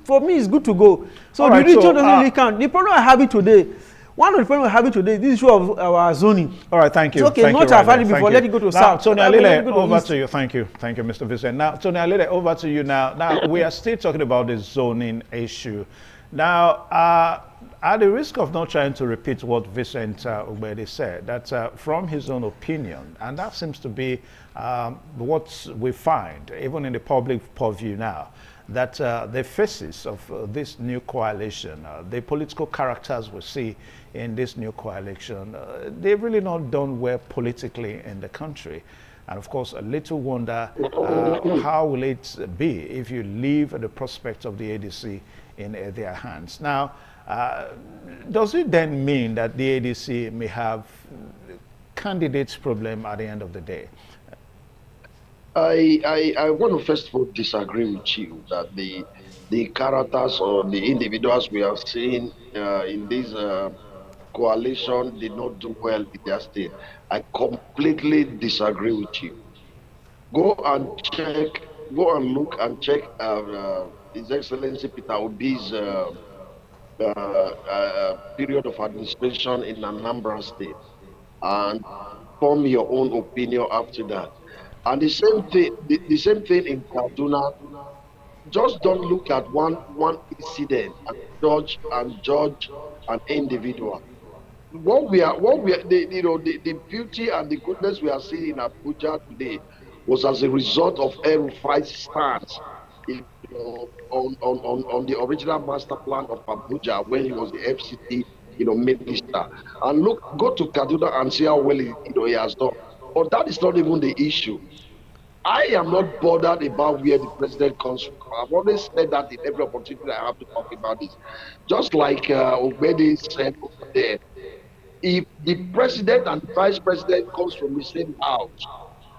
Speaker 2: For me, it's good to go. So all the region doesn't really count. The problem I have it today, one of the problems we're having today is this issue of our zoning.
Speaker 1: All right, thank you.
Speaker 2: It's okay,
Speaker 1: thank
Speaker 2: not
Speaker 1: you,
Speaker 2: I've had it before, let it go to South.
Speaker 1: Tony Alile, over to you. Thank you, Mr. Vincent. Now, Tony Alile, over to you now. Now, we are still talking about the zoning issue. Now, at the risk of not trying to repeat what Vincent Ugbede said, that from his own opinion, and that seems to be what we find, even in the public purview now, that the faces of this new coalition, the political characters we see in this new coalition, they've really not done well politically in the country. And of course, a little wonder how will it be if you leave the prospect of the ADC in their hands. Now, does it then mean that the ADC may have candidates problem at the end of the day?
Speaker 3: I want to first of all disagree with you that the characters or the individuals we have seen in this coalition did not do well in their state. I completely disagree with you. Go and check, go and look and check His Excellency Peter Obi's period of administration in Anambra State and form your own opinion after that. And the same thing in Kaduna. Just don't look at one incident and judge an individual. The beauty and the goodness we are seeing in Abuja today was as a result of El-Rufai's stance, on the original master plan of Abuja when he was the FCT, minister. And look, go to Kaduna and see how well he has done. But that is not even the issue. I am not bothered about where the president comes from. I've always said that in every opportunity I have to talk about this. Just like Ogbede said over there, if the president and the vice president comes from the same house,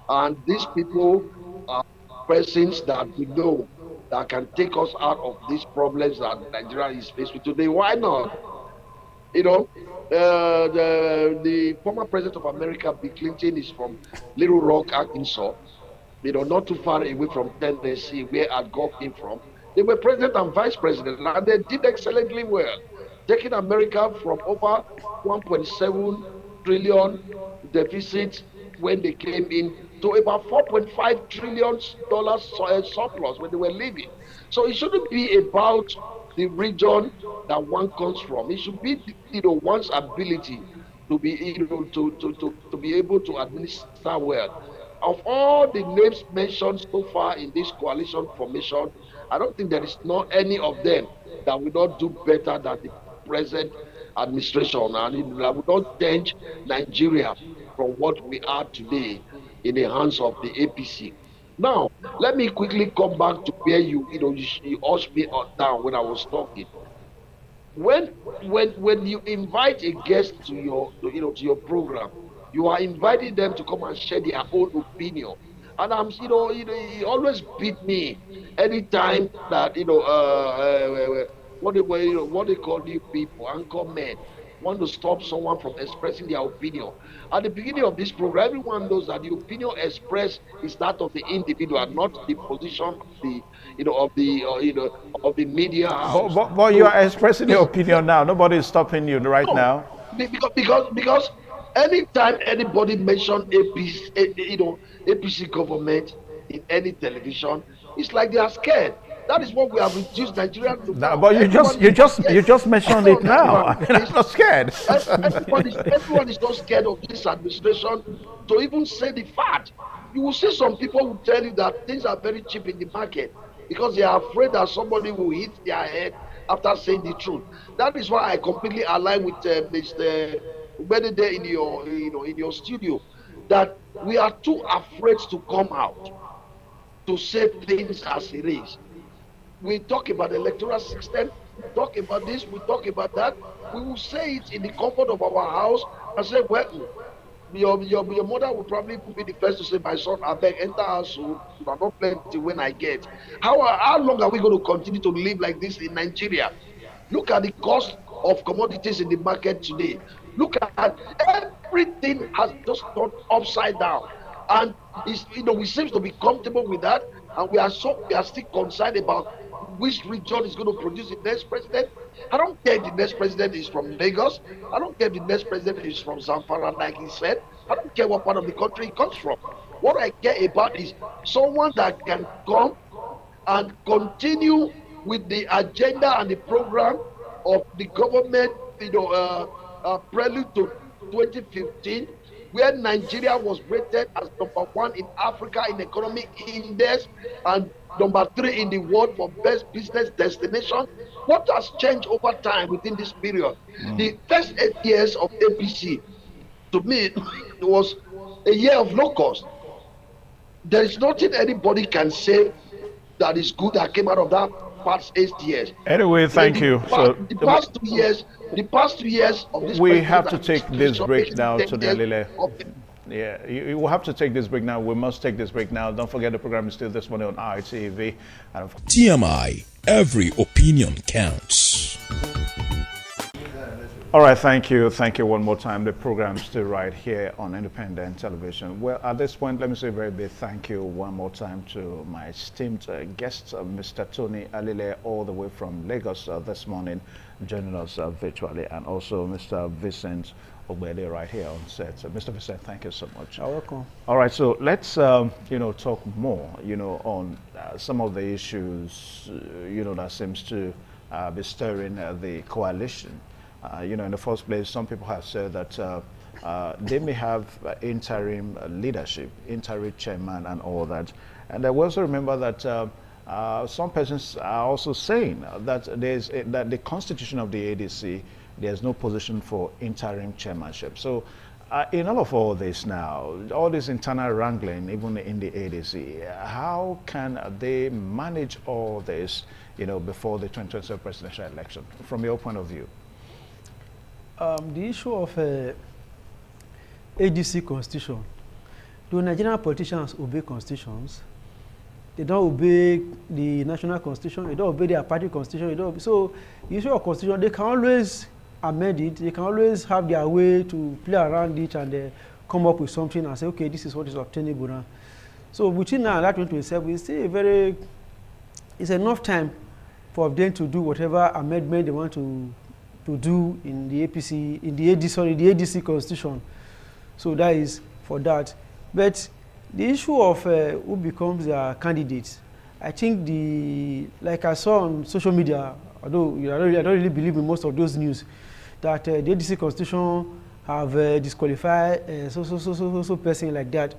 Speaker 3: and these people are persons that we know that can take us out of these problems that Nigeria is faced with today, why not? The former president of America, Bill Clinton, is from Little Rock, Arkansas, not too far away from Tennessee, where Al Gore came from. They were president and vice president, and they did excellently well, taking America from over 1.7 trillion deficit when they came in to about $4.5 trillion surplus when they were leaving. So it shouldn't be about the region that one comes from. It should be, one's ability to be, to be able to administer well. Of all the names mentioned so far in this coalition formation, I don't think there is not any of them that will not do better than the present administration, and it will not change Nigeria from what we are today in the hands of the APC. Now, let me quickly come back to where you asked me down when I was talking. When you invite a guest to your program, you are inviting them to come and share their own opinion. And he always beat me anytime that what they call you people, anchor men, want to stop someone from expressing their opinion. At the beginning of this program, everyone knows that the opinion expressed is that of the individual, not the position of the of the media house.
Speaker 1: But you are expressing your opinion now. Nobody is stopping you right now.
Speaker 3: Because Anytime anybody mention APC, APC government in any television, it's like they are scared. That is what we have reduced Nigeria to now.
Speaker 1: But
Speaker 3: Everyone is
Speaker 1: you
Speaker 3: yes.
Speaker 1: just
Speaker 3: I
Speaker 1: mentioned
Speaker 3: don't
Speaker 1: it now.
Speaker 3: understand
Speaker 1: I mean, I'm
Speaker 3: this.
Speaker 1: not scared.
Speaker 3: Everyone is not scared of this administration to even say the fact. You will see some people will tell you that things are very cheap in the market because they are afraid that somebody will hit their head after saying the truth. That is why I completely align with Mr. Benede in your studio, that we are too afraid to come out to say things as it is. We talk about the electoral system, we talk about this, we talk about that. We will say it in the comfort of our house and say, well, your mother will probably be the first to say, my son, I beg, enter house, so you are not plenty when I get. How long are we going to continue to live like this in Nigeria? Look at the cost of commodities in the market today. Look at everything has just turned upside down. And we seem to be comfortable with that. And we are still concerned about which region is going to produce the next president. I don't care if the next president is from Lagos. I don't care if the next president is from Zamfara, like he said. I don't care what part of the country he comes from. What I care about is someone that can come and continue with the agenda and the program of the government, prelude to 2015, where Nigeria was rated as #1 in Africa in economic index and #3 in the world for best business destination. What has changed over time within this period? The first 8 years of APC, to me, it was a year of low cost. There is nothing anybody can say that is good that came out of that past 8 years.
Speaker 1: Anyway, thank you. So
Speaker 3: The past 2 years of this
Speaker 1: we
Speaker 3: president
Speaker 1: have to take this
Speaker 3: administration
Speaker 1: break
Speaker 3: makes
Speaker 1: now,
Speaker 3: it 10
Speaker 1: Tony
Speaker 3: years
Speaker 1: Alile.
Speaker 3: of
Speaker 1: Yeah, you will have to take this break now. We must take this break now. Don't forget the program is still this morning on ITV. And of
Speaker 4: TMI, every opinion counts.
Speaker 1: All right, thank you. Thank you one more time. The program is still right here on independent television. Well, at this point, let me say a very big thank you one more time to my esteemed guest, Mr. Tony Alile, all the way from Lagos this morning, joining us virtually, and also Mr. Vincent Obede right here on set. Mr. Vincent, thank you so much.
Speaker 2: You're welcome.
Speaker 1: All right, so let's talk more on some of the issues that seems to be stirring the coalition. In the first place, some people have said that they may have interim leadership, interim chairman and all that. And I also remember that some persons are also saying that that the constitution of the ADC, there's no position for interim chairmanship. So in all this now, all this internal wrangling, even in the ADC, how can they manage all this, before the 2027 presidential election, from your point of view?
Speaker 2: The issue of ADC constitution, do Nigerian politicians obey constitutions? They don't obey the national constitution, they don't obey their party constitution. So the issue of constitution, they can always amend it, they can always have their way to play around it and come up with something and say, okay, this is what is obtainable now. So between now and that 2027, it's still it's enough time for them to do whatever amendment they want to do in the the ADC constitution. So that is for that. But the issue of who becomes their candidate, I think like I saw on social media, although I don't really believe in most of those news, that the ADC constitution have disqualified so person like that.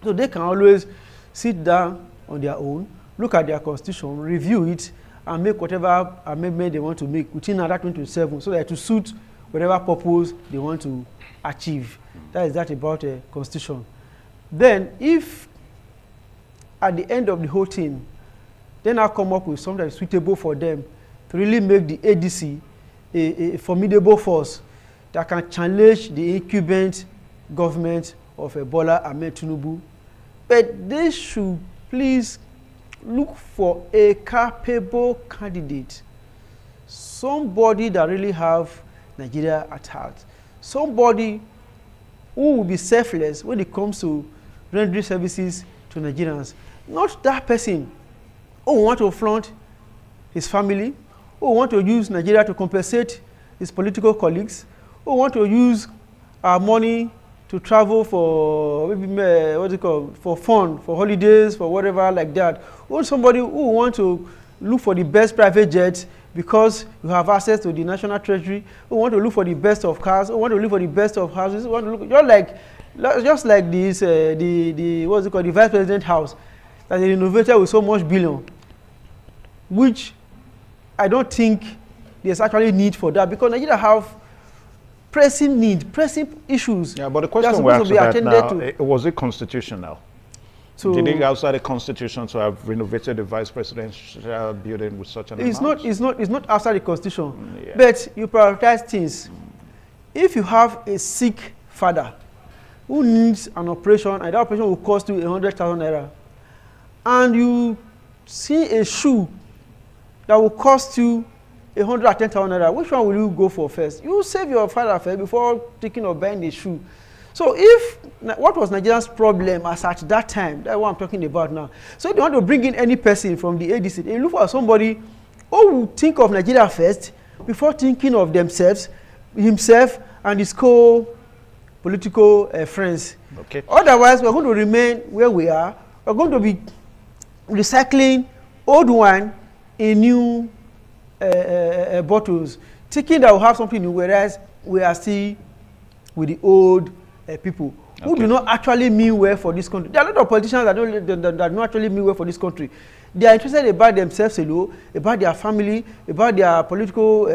Speaker 2: So they can always sit down on their own, look at their constitution, review it, and make whatever amendment they want to make within that 2027, so that to suit whatever purpose they want to achieve. That is that about a constitution. Then, if at the end of the whole thing, then I'll come up with something that is suitable for them to really make the ADC a formidable force that can challenge the incumbent government of Bola Ahmed Tinubu. But they should please look for a capable candidate, somebody that really have Nigeria at heart, somebody who will be selfless when it comes to rendering services to Nigerians. Not that person who want to flaunt his family, who want to use Nigeria to compensate his political colleagues, who want to use our money to travel for maybe what's it called, for fun, for holidays, for whatever like that. Or somebody who want to look for the best private jet because you have access to the national treasury, who want to look for the best of cars, who want to look for the best of houses, who want to look just like this the what's it called, the vice president house that they renovated with so much billion, which I don't think there's actually need for that, because Nigeria have pressing need, pressing issues.
Speaker 1: Yeah, but the question we're asking that now, was it constitutional? So did it outside the constitution to have renovated the vice presidential building with such an amount?
Speaker 2: It's not outside the constitution, yeah. But you prioritize things. If you have a sick father who needs an operation, and that operation will cost you 100,000 naira, and you see a shoe that will cost you 110,000 naira, which one will you go for first? You save your father first before thinking of buying a shoe. So what was Nigeria's problem as at that time? That's what I'm talking about now. So if they want to bring in any person from the ADC, they look for somebody who will think of Nigeria first before thinking of themselves, himself and his co-political friends.
Speaker 1: Okay.
Speaker 2: Otherwise, we're going to remain where we are. We're going to be recycling old wine in new bottles, thinking that we'll have something new, whereas we are still with the old people who do not actually mean well for this country. There are a lot of politicians that don't actually mean well for this country. They are interested about themselves alone, about their family, about their political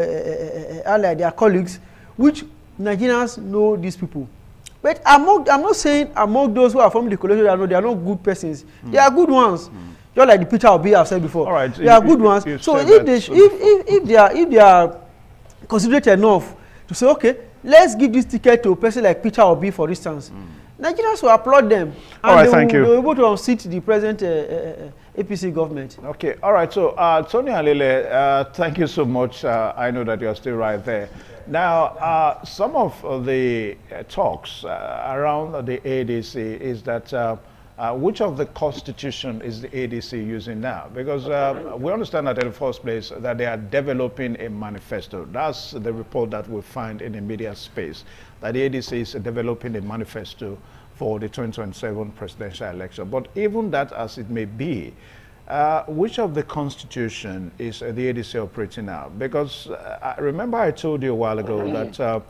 Speaker 2: ally, their colleagues, which Nigerians know these people. But I'm not saying among those who are from the coalition, they are not good persons. They are good ones. Just like the Peter Obi I've said before.
Speaker 1: All right,
Speaker 2: they are good ones. So if they are considerate enough to say, okay, let's give this ticket to a person like Peter Obi, for instance, Nigerians will applaud them.
Speaker 1: All right, thank you.
Speaker 2: They will be able to unseat the present APC government.
Speaker 1: Okay, all right. So, Tony Alile, thank you so much. I know that you're still right there. Now, some of the talks around the ADC is that which of the constitution is the ADC using now? Because we understand that in the first place that they are developing a manifesto. That's the report that we find in the media space, that the ADC is developing a manifesto for the 2027 presidential election. But even that as it may be, which of the constitution is the ADC operating now? Because remember I told you a while ago that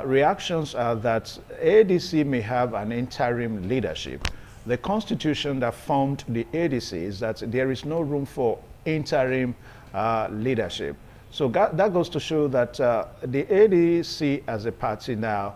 Speaker 1: reactions are that ADC may have an interim leadership. The constitution that formed the ADC is that there is no room for interim leadership. So that goes to show that the ADC as a party now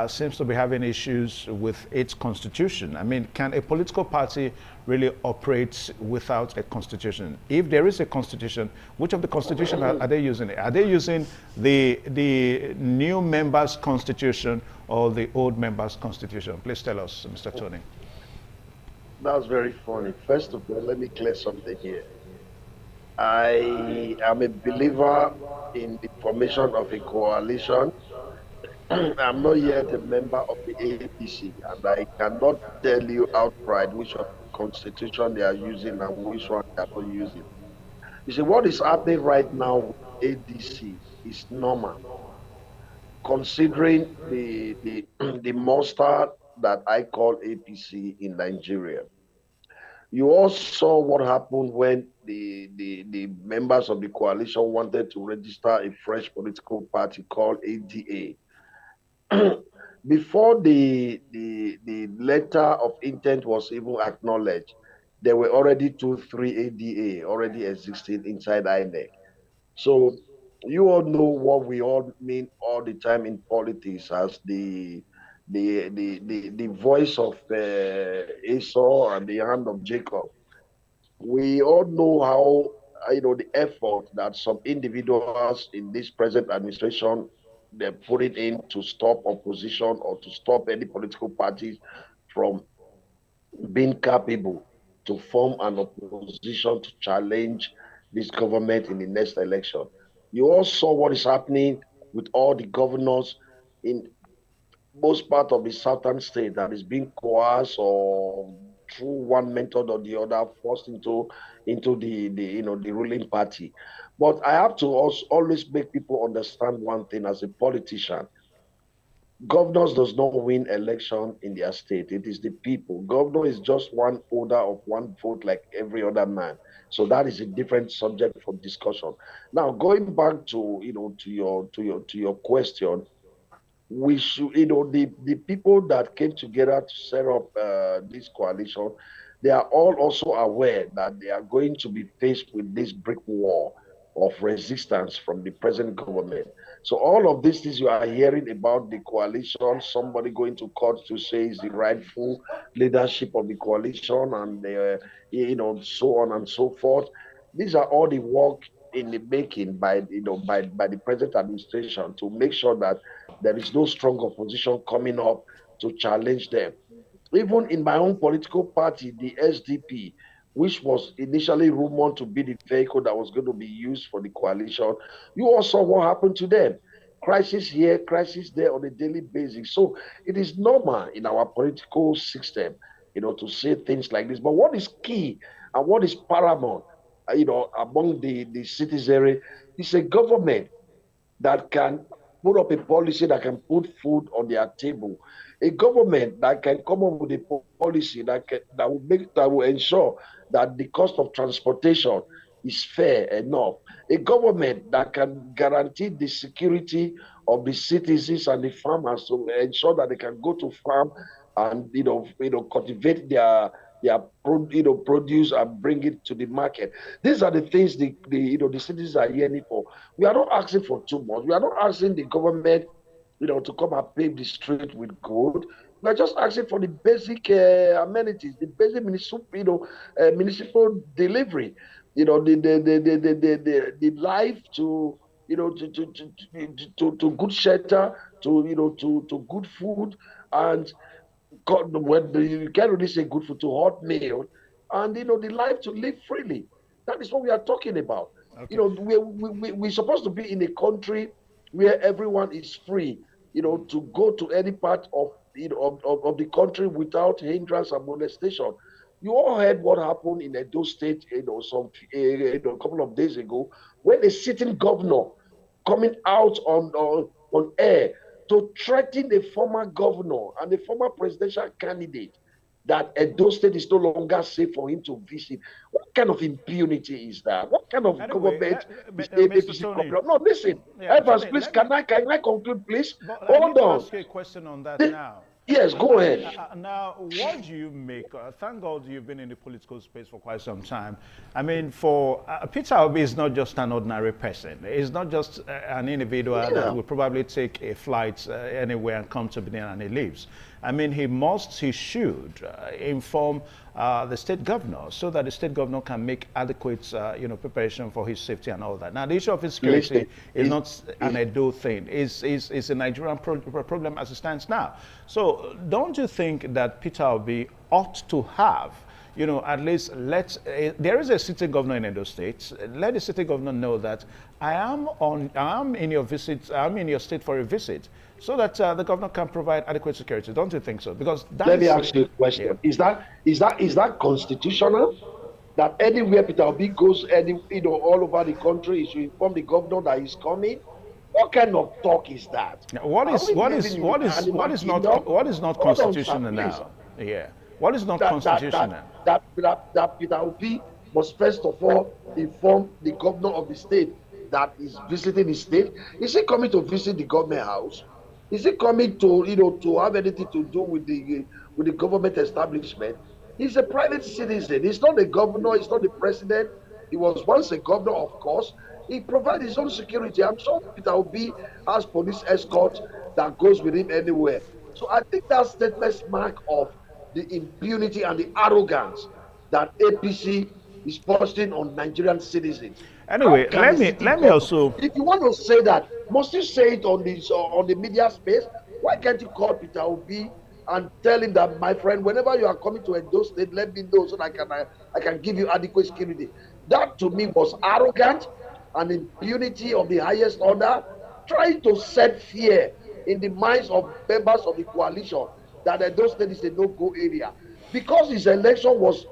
Speaker 1: seems to be having issues with its constitution. I mean, can a political party really operate without a constitution? If there is a constitution, which of the constitution are they using? Are they using the new members' constitution or the old members' constitution? Please tell us, Mr. Tony.
Speaker 3: That's very funny. First of all, let me clear something here. I am a believer in the formation of a coalition. I'm not yet a member of the APC, and I cannot tell you outright which of the constitution they are using and which one they are not using. You see, what is happening right now with ADC is normal, considering the monster that I call APC in Nigeria. You all saw what happened when the members of the coalition wanted to register a fresh political party called ADA. Before the letter of intent was even acknowledged, there were already 2, 3 ADA already existing inside INEC. So you all know what we all mean all the time in politics as the voice of Esau and the hand of Jacob. We all know how the effort that some individuals in this present administration they're putting in to stop opposition or to stop any political parties from being capable to form an opposition to challenge this government in the next election. You all saw what is happening with all the governors in most part of the southern state that is being coerced or through one method or the other forced into the ruling party. But I have to also always make people understand one thing as a politician. Governors does not win election in their state. It is the people. Governor is just one holder of one vote like every other man. So that is a different subject for discussion. Now, going back to your question, we should, the people that came together to set up this coalition, they are all also aware that they are going to be faced with this brick wall of resistance from the present government. So all of these things you are hearing about the coalition, somebody going to court to say is the rightful leadership of the coalition, and so on and so forth. These are all the work in the making by by the present administration to make sure that there is no strong opposition coming up to challenge them. Even in my own political party, the SDP, which was initially rumored to be the vehicle that was going to be used for the coalition, you all saw what happened to them. Crisis here, crisis there on a daily basis. So it is normal in our political system, to say things like this. But what is key and what is paramount, among the citizenry is a government that can put up a policy that can put food on their table, a government that can come up with a policy that will ensure that the cost of transportation is fair enough, a government that can guarantee the security of the citizens and the farmers to ensure that they can go to farm and cultivate their produce and bring it to the market. These are the things the citizens are yearning for. We are not asking for too much. We are not asking the government, to come and pave the street with gold. We are just asking for the basic amenities, the basic municipal delivery. The life to to good shelter, to good food, and when you can't really say good food, to hot meal, and the life to live freely. That is what we are talking about.
Speaker 1: Okay.
Speaker 3: We're supposed to be in a country where everyone is free, to go to any part of of the country without hindrance and molestation. You all heard what happened in Edo State, a couple of days ago, when a sitting governor coming out on air to threaten a former governor and a former presidential candidate that Edo State is no longer safe for him to visit. What kind of impunity is that? What kind of
Speaker 1: Anyway,
Speaker 3: government is
Speaker 1: Mr.
Speaker 3: APC
Speaker 1: Tony,
Speaker 3: problem? No, listen,
Speaker 1: yeah,
Speaker 3: Evans,
Speaker 1: Tony,
Speaker 3: please, can I conclude, please?
Speaker 1: but I need
Speaker 3: Hold
Speaker 1: to
Speaker 3: on.
Speaker 1: ask you a question on that now.
Speaker 3: Yes, go ahead.
Speaker 1: Now, what do you make? Thank God you've been in the political space for quite some time. I mean, for Peter Obi is not just an ordinary person. He's not just an individual that
Speaker 3: Yeah.
Speaker 1: will probably take a flight anywhere and come to Benin and he leaves. I mean, he should inform the state governor so that the state governor can make adequate, preparation for his safety and all that. Now, the issue of insecurity
Speaker 3: Listen,
Speaker 1: is not an Edo thing. It's a Nigerian problem as it stands now. So, don't you think that Peter Obi ought to have, at least there is a sitting governor in Edo State. Let the sitting governor know that I am in your visit, I'm in your state for a visit, so that the governor can provide adequate security. Don't you think so? Because that
Speaker 3: let me
Speaker 1: is,
Speaker 3: ask you a
Speaker 1: yeah.
Speaker 3: question. Is that constitutional? That anywhere Peter Obi goes, all over the country, he should inform the governor that he's coming? What kind of talk is that?
Speaker 1: What
Speaker 3: Are
Speaker 1: is
Speaker 3: we
Speaker 1: what
Speaker 3: living
Speaker 1: is
Speaker 3: in the
Speaker 1: what is
Speaker 3: animal kingdom?
Speaker 1: what is not
Speaker 3: Hold on, sir,
Speaker 1: constitutional
Speaker 3: please.
Speaker 1: now? Yeah. What is not
Speaker 3: that that that
Speaker 1: constitutional?
Speaker 3: that Peter Obi must first of all inform the governor of the state that is visiting the state. Is he coming to visit the government house? Is he coming to to have anything to do with the government establishment? He's a private citizen. He's not the governor. He's not the president. He was once a governor, of course. He provides his own security. I'm sure Peter Obi has police escort that goes with him anywhere. So I think that's the best mark of the impunity and the arrogance that APC is posting on Nigerian citizens. How
Speaker 1: Anyway,
Speaker 3: can a city
Speaker 1: let me
Speaker 3: governor,
Speaker 1: also.
Speaker 3: if you want to say that, must you say it on the media space? Why can't you call Peter Obi and tell him that, my friend, whenever you are coming to Edo State, let me know so that I can give you adequate security? That to me was arrogant and impunity of the highest order, trying to set fear in the minds of members of the coalition that Edo State is a no-go area. Because his election was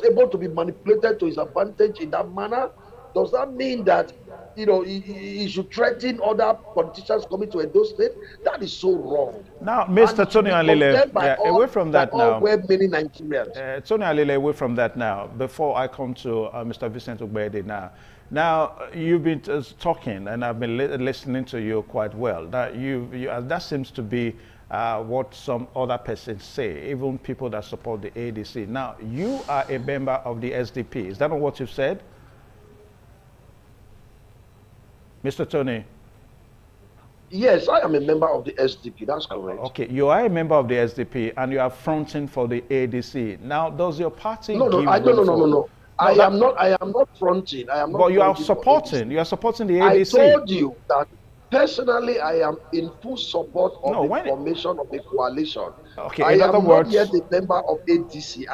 Speaker 3: able to be manipulated to his advantage in that manner, does that mean that he should threaten other politicians coming to Edo State? That is so wrong.
Speaker 1: Now,
Speaker 3: And
Speaker 1: Mr.
Speaker 3: it should
Speaker 1: Tony
Speaker 3: be
Speaker 1: Alile,
Speaker 3: condemned
Speaker 1: yeah, away from
Speaker 3: by
Speaker 1: that
Speaker 3: all
Speaker 1: now.
Speaker 3: well-meaning Nigerians.
Speaker 1: Tony Alile, away from that now. Before I come to Mr. Vincent Ugbede now. Now, you've been talking, and I've been listening to you quite well. That that seems to be what some other persons say, even people that support the ADC. Now, you are a member of the SDP. Is that not what you've said? Mr. Tony?
Speaker 3: Yes, I am a member of the SDP. That's correct.
Speaker 1: Okay, you are a member of the SDP and you are fronting for the ADC. Now, does your party
Speaker 3: No,
Speaker 1: give
Speaker 3: no. I am not fronting. I am not.
Speaker 1: But you are
Speaker 3: fronting
Speaker 1: supporting. You are supporting the
Speaker 3: I
Speaker 1: ADC.
Speaker 3: told you that personally, I am in full support of
Speaker 1: No,
Speaker 3: the formation of a coalition.
Speaker 1: Okay,
Speaker 3: I
Speaker 1: in other
Speaker 3: am
Speaker 1: words,
Speaker 3: not yet a member of ADC.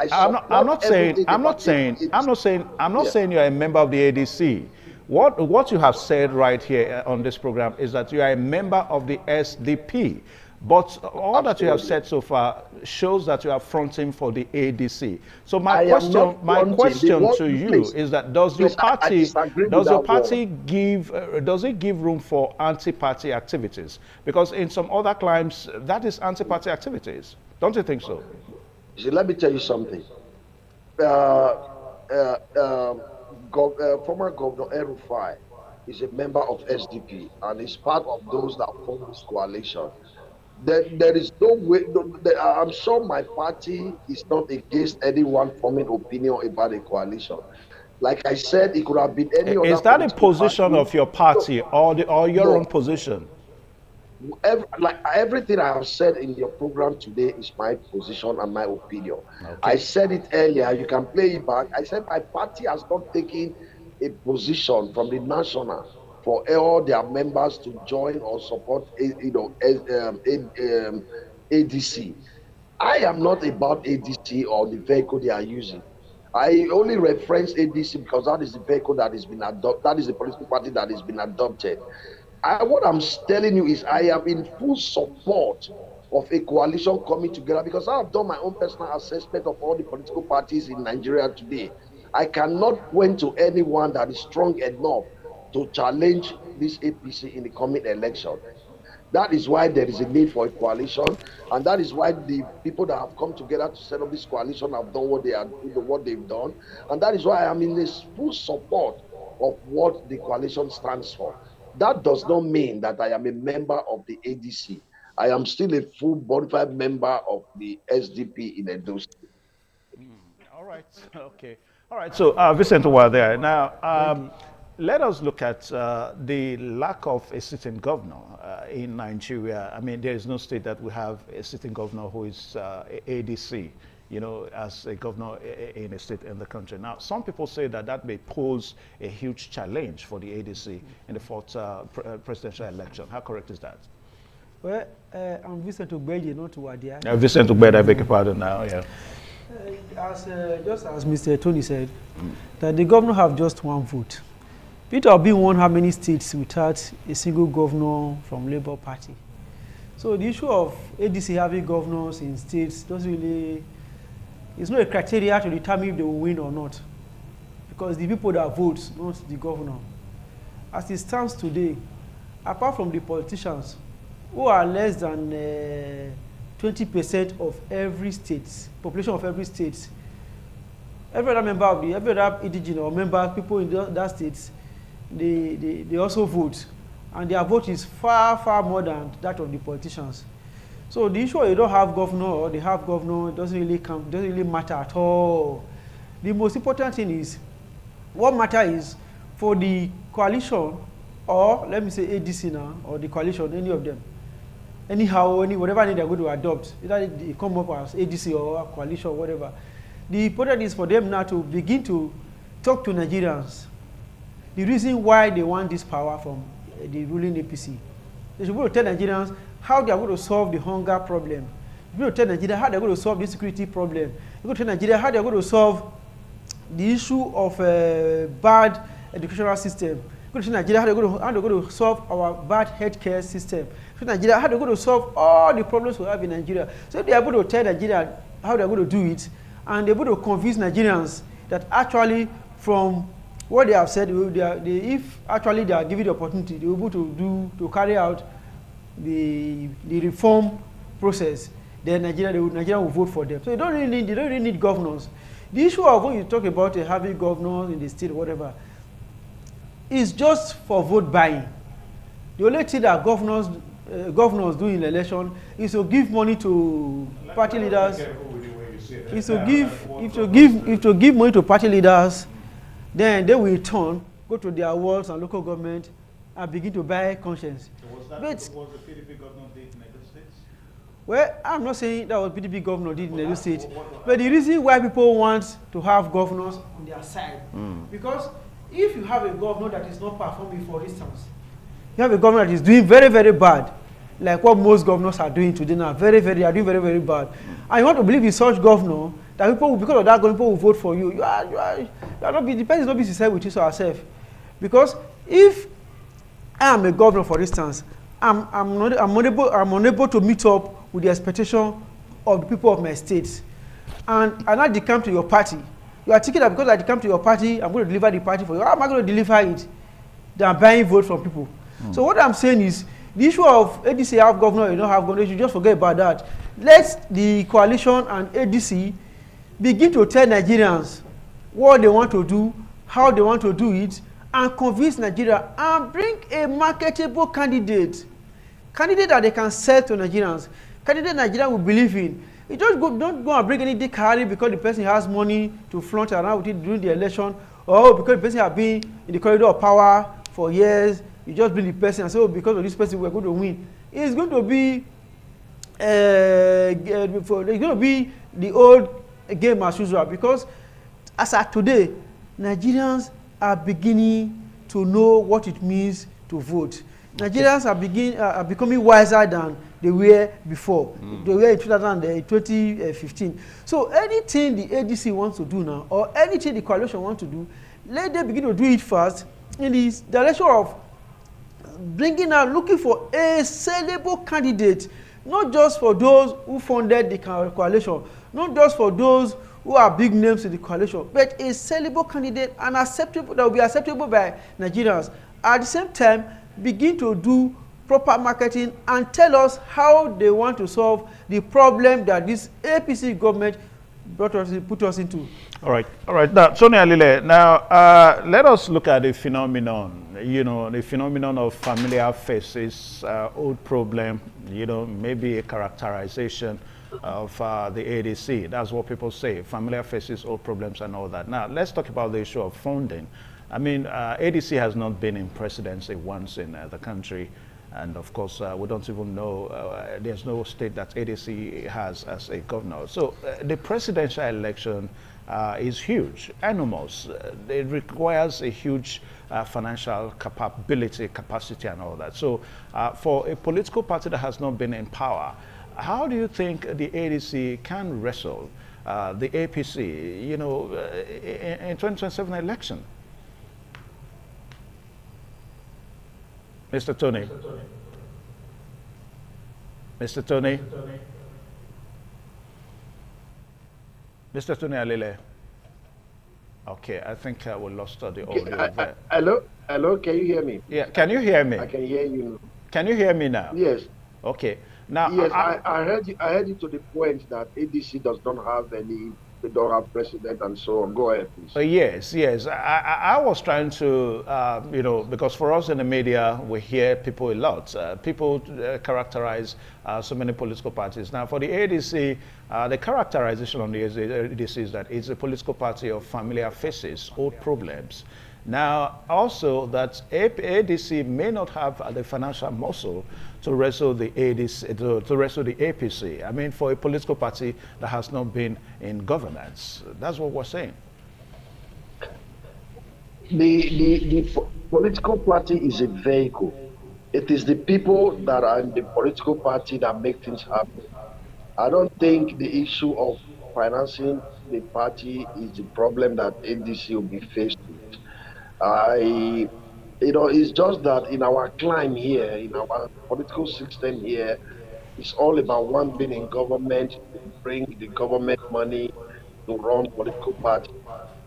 Speaker 1: I'm not saying you are a member of the ADC. What you have said right here on this program is that you are a member of the SDP. But all that you have said so far shows that you are fronting for the ADC. So my question to you is that does your party give room for anti-party activities? Because in some other climes that is anti-party activities. Don't you think so?
Speaker 3: See, let me tell you something. Former Governor El-Rufai is a member of SDP and is part of those that form this coalition. There is no way. I'm sure my party is not against anyone forming opinion about a coalition. Like I said, it could have been any other.
Speaker 1: Is that a position of your party or your own position?
Speaker 3: Everything I have said in your program today is my position and my opinion.
Speaker 1: Okay.
Speaker 3: I said it earlier. You can play it back. I said my party has not taken a position from the national for all their members to join or support, ADC. I am not about ADC or the vehicle they are using. I only reference ADC because that is the vehicle that has been adopted. That is the political party that has been adopted. What I'm telling you is I am in full support of a coalition coming together because I have done my own personal assessment of all the political parties in Nigeria today. I cannot point to anyone that is strong enough to challenge this APC in the coming election. That is why there is a need for a coalition, and that is why the people that have come together to set up this coalition have done what they've done, and that is why I am in this full support of what the coalition stands for. That does not mean that I am a member of the ADC. I am still a full bona fide member of the SDP in Edo State.
Speaker 1: All right. Okay. All right. So, Vincent, while there now, let us look at the lack of a sitting governor in Nigeria. I mean, there is no state that we have a sitting governor who is ADC, as a governor in a state in the country. Now, some people say that that may pose a huge challenge for the ADC in the fourth presidential election. How correct is that?
Speaker 2: Well, I'm Vincent Ugbede, not Wadia.
Speaker 1: Vincent Ugbede, I beg your pardon now, yeah.
Speaker 2: Just as Mr. Tony said, that the governor have just one vote. Peter Obi won how many states without a single governor from Labour Party? So the issue of ADC having governors in states doesn't really, it's not a criteria to determine if they will win or not, because the people that vote, not the governor. As it stands today, apart from the politicians, who are less than 20% of every state, population of every state, every other member of every other indigenous or member, people in that state, they also vote, and their vote is far, far more than that of the politicians. So the issue of you don't have governor or they have governor doesn't really matter at all. The most important thing is, what matters is for the coalition, or let me say ADC now, or the coalition, any of them, anyhow, whatever they're going to adopt, either they come up as ADC or a coalition or whatever. The important is for them now to begin to talk to Nigerians. The reason why they want this power from the ruling APC. They should go to tell Nigerians how they are going to solve the hunger problem. They should tell Nigeria how they are going to solve the security problem. They go to tell Nigeria how they are going to solve the issue of bad educational system. Go to Nigeria how they are going to solve our bad healthcare system. To Nigeria how they are going to solve all the problems we have in Nigeria. So they are able to tell Nigeria how they are going to do it, and they're able to convince Nigerians that actually from what they have said, if actually they are given the opportunity, they will be able to carry out the reform process. Then Nigeria will vote for them. So they don't really need governors. The issue of when you talk about having governors in the state or whatever is just for vote buying. The only thing that governors do in election is to give money to party leaders. Is to give money to party leaders, then they will turn, go to their wards and local government and begin to buy conscience.
Speaker 1: So was that what the PDP governor did in Edo State?
Speaker 2: Well, I'm not saying that what PDP governor did in Edo State, but the reason why people want to have governors on their side, because if you have a governor that is not performing, for instance, you have a governor that is doing very, very bad, like what most governors are doing today now, they are doing very, very bad. And you want to believe in such governor, that people will, because of that, people will vote for you. You are not be, the person is not be sincere with you or herself. Because if I am a governor, for instance, I'm unable to meet up with the expectation of the people of my state, and I decamp to your party. You are thinking that because I decamp to your party, I'm going to deliver the party for you. How am I going to deliver it? They are buying vote from people. So what I'm saying is, the issue of ADC have governor, you don't have governor, you just forget about that. Let the coalition and ADC begin to tell Nigerians what they want to do, how they want to do it, and convince Nigeria and bring a marketable candidate that they can sell to Nigerians, candidate Nigeria will believe in. You just don't go and bring any dick Harry because the person has money to flaunt around with it during the election, or because the person has been in the corridor of power for years. You just bring the person and say, oh, because of this person, we're going to win. It's going to be the old game as usual, because as at today, Nigerians are beginning to know what it means to vote. Nigerians are becoming wiser than they were before. They were in 2015. So anything the ADC wants to do now, or anything the coalition wants to do, let them begin to do it first in the direction of bringing out, looking for a sellable candidate, not just for those who funded the coalition, not just for those who are big names in the coalition, but a sellable candidate and acceptable, that will be acceptable by Nigerians. At the same time, begin to do proper marketing and tell us how they want to solve the problem that this APC government put us into.
Speaker 1: All right. Now, Tony Alile, now let us look at the phenomenon, the phenomenon of familiar faces, old problem, maybe a characterization of the ADC. That's what people say, familiar faces, old problems and all that. Now, let's talk about the issue of funding. I mean, ADC has not been in presidency once in the country. And of course, we don't even know, there's no state that ADC has as a governor. So the presidential election is huge, enormous. It requires a huge financial capacity and all that. So for a political party that has not been in power, how do you think the ADC can wrestle the APC, in 2027 election? Mr. Tony. Mr. Tony. Mr. Tony Alile. Okay, I think we lost the audio there.
Speaker 3: Hello, can you hear me?
Speaker 1: Yeah, can you hear me?
Speaker 3: I can hear you.
Speaker 1: Can you hear me now?
Speaker 3: Yes.
Speaker 1: Okay. Now,
Speaker 3: yes, I heard you to the point that ADC does not have any, they don't have president and so on. Go ahead, please.
Speaker 1: Yes. I was trying to, because for us in the media, we hear people a lot. People characterize so many political parties. Now, for the ADC, the characterization on the ADC is that it's a political party of familiar faces, old problems. Now, also that ADC may not have the financial muscle to wrestle the ADC, to wrestle the APC. I mean, for a political party that has not been in governance. That's what we're saying.
Speaker 3: The political party is a vehicle. It is the people that are in the political party that make things happen. I don't think the issue of financing the party is the problem that ADC will be faced with. It's just that in our climb here, in our political system here, it's all about one being in government to bring the government money to run political party.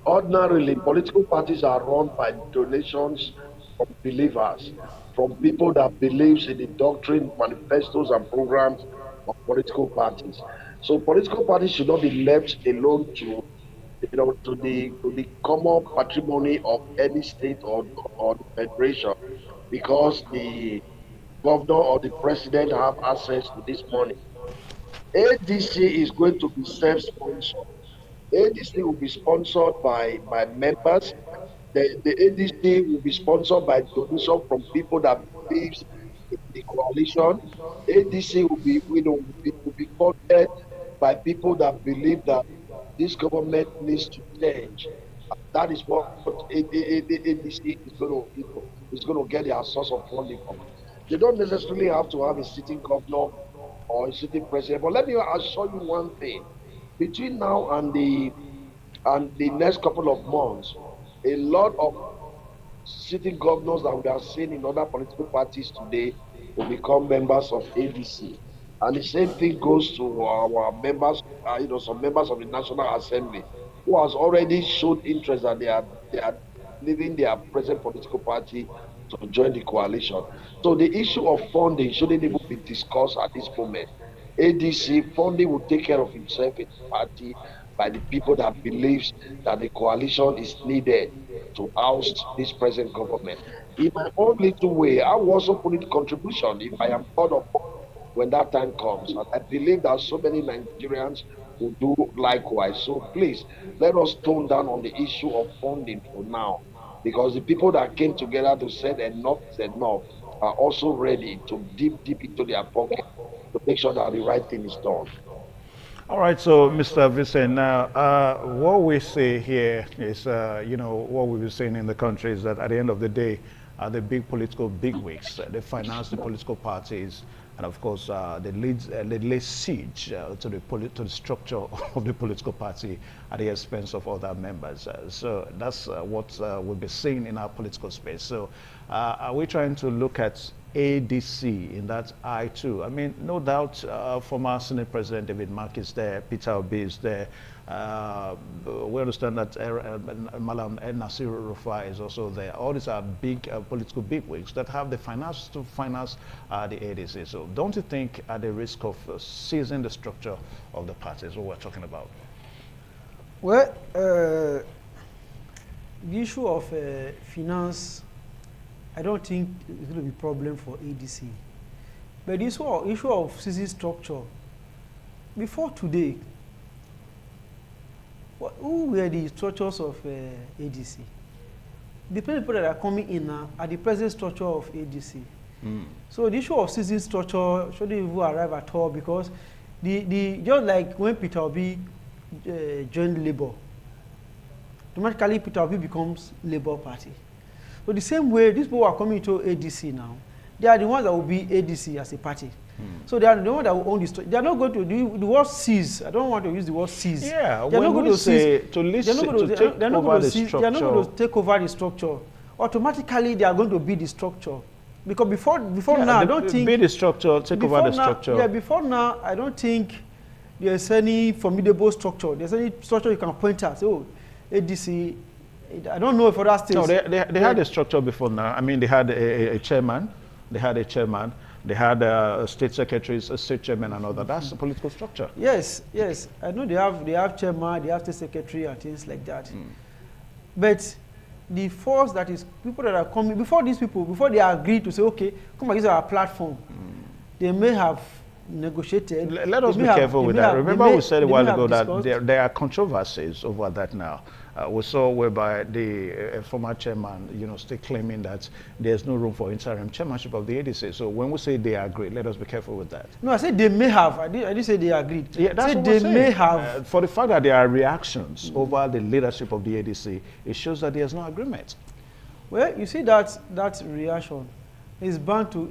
Speaker 3: Ordinarily, political parties are run by donations from believers, from people that believes in the doctrine, manifestos, and programs of political parties. So political parties should not be left alone to to the common patrimony of any state or the federation because the governor or the president have access to this money. ADC is going to be self-sponsored. ADC will be sponsored by members. The ADC will be sponsored by donation from people that believes in the coalition. ADC will be funded by people that believe that this government needs to change. That is what ADC is going to get their source of funding from. They don't necessarily have to have a sitting governor or a sitting president. But let me assure you one thing: between now and the next couple of months, a lot of sitting governors that we are seeing in other political parties today will become members of ADC. And the same thing goes to our members, some members of the National Assembly who has already shown interest that they are leaving their present political party to join the coalition. So the issue of funding shouldn't even be discussed at this moment. ADC funding will take care of itself in the party by the people that believes that the coalition is needed to oust this present government. In my own little way, I will also put in contribution if I am called upon when that time comes. And I believe that so many Nigerians will do likewise. So please, let us tone down on the issue of funding for now, because the people that came together to say enough is enough are also ready to deep into their pocket to make sure that the right thing is done.
Speaker 1: All right, so Mr. Vincent, now what we see here is, what we've been saying in the country is that at the end of the day, the big political bigwigs, they finance the political parties, and of course, they lay siege to the structure of the political party at the expense of other members. So that's what we'll be seeing in our political space. So are we trying to look at ADC in that eye too? I mean, no doubt former Senate President David Mark is there, Peter Obi is there. We understand that Malam Nasir Rufai is also there. All these are big political bigwigs that have the finance to finance the ADC. So don't you think at the risk of seizing the structure of the parties, what we're talking about?
Speaker 2: Well, the issue of finance, I don't think it's going to be a problem for ADC. But the issue of seizing structure, before today, who were the structures of ADC? The people that are coming in now are the present structure of ADC. So the issue of seizing structure shouldn't even arrive at all, because just like when Peter Obi joined Labour, automatically Peter Obi becomes Labour Party. So the same way, these people are coming to ADC now. They are the ones that will be ADC as a party. So they are the ones that will own the structure. They are not going to do the word seize. I don't want to use the word seize.
Speaker 1: Yeah,
Speaker 2: they are not going to seize.
Speaker 1: They're not going
Speaker 2: to take over the structure. Automatically, they are going to be the structure. Because before now, I don't think...
Speaker 1: Be the structure, take over the structure.
Speaker 2: Yeah, before now, I don't think there's any formidable structure. There's any structure you can point at. Oh, ADC... I don't know if other states...
Speaker 1: No, they had a structure before now. I mean, they had a chairman. They had a chairman. They had state secretaries, a state chairman, and all that. That's the political structure.
Speaker 2: Yes. I know they have chairman, they have state secretary, and things like that. But the force that is people that are coming before these people, before they agree to say, okay, come and use our platform, they may have negotiated.
Speaker 1: Let us be careful with that. Remember, we said a while ago that there are controversies over that now. We saw whereby the former chairman, still claiming that there's no room for interim chairmanship of the ADC. So when we say they agree, let us be careful with that.
Speaker 2: No, I said they may have. I didn't say they agreed.
Speaker 1: Yeah, that's what
Speaker 2: they may have.
Speaker 1: For the fact that there are reactions over the leadership of the ADC, it shows that there's no agreement.
Speaker 2: Well, you see that reaction is bound to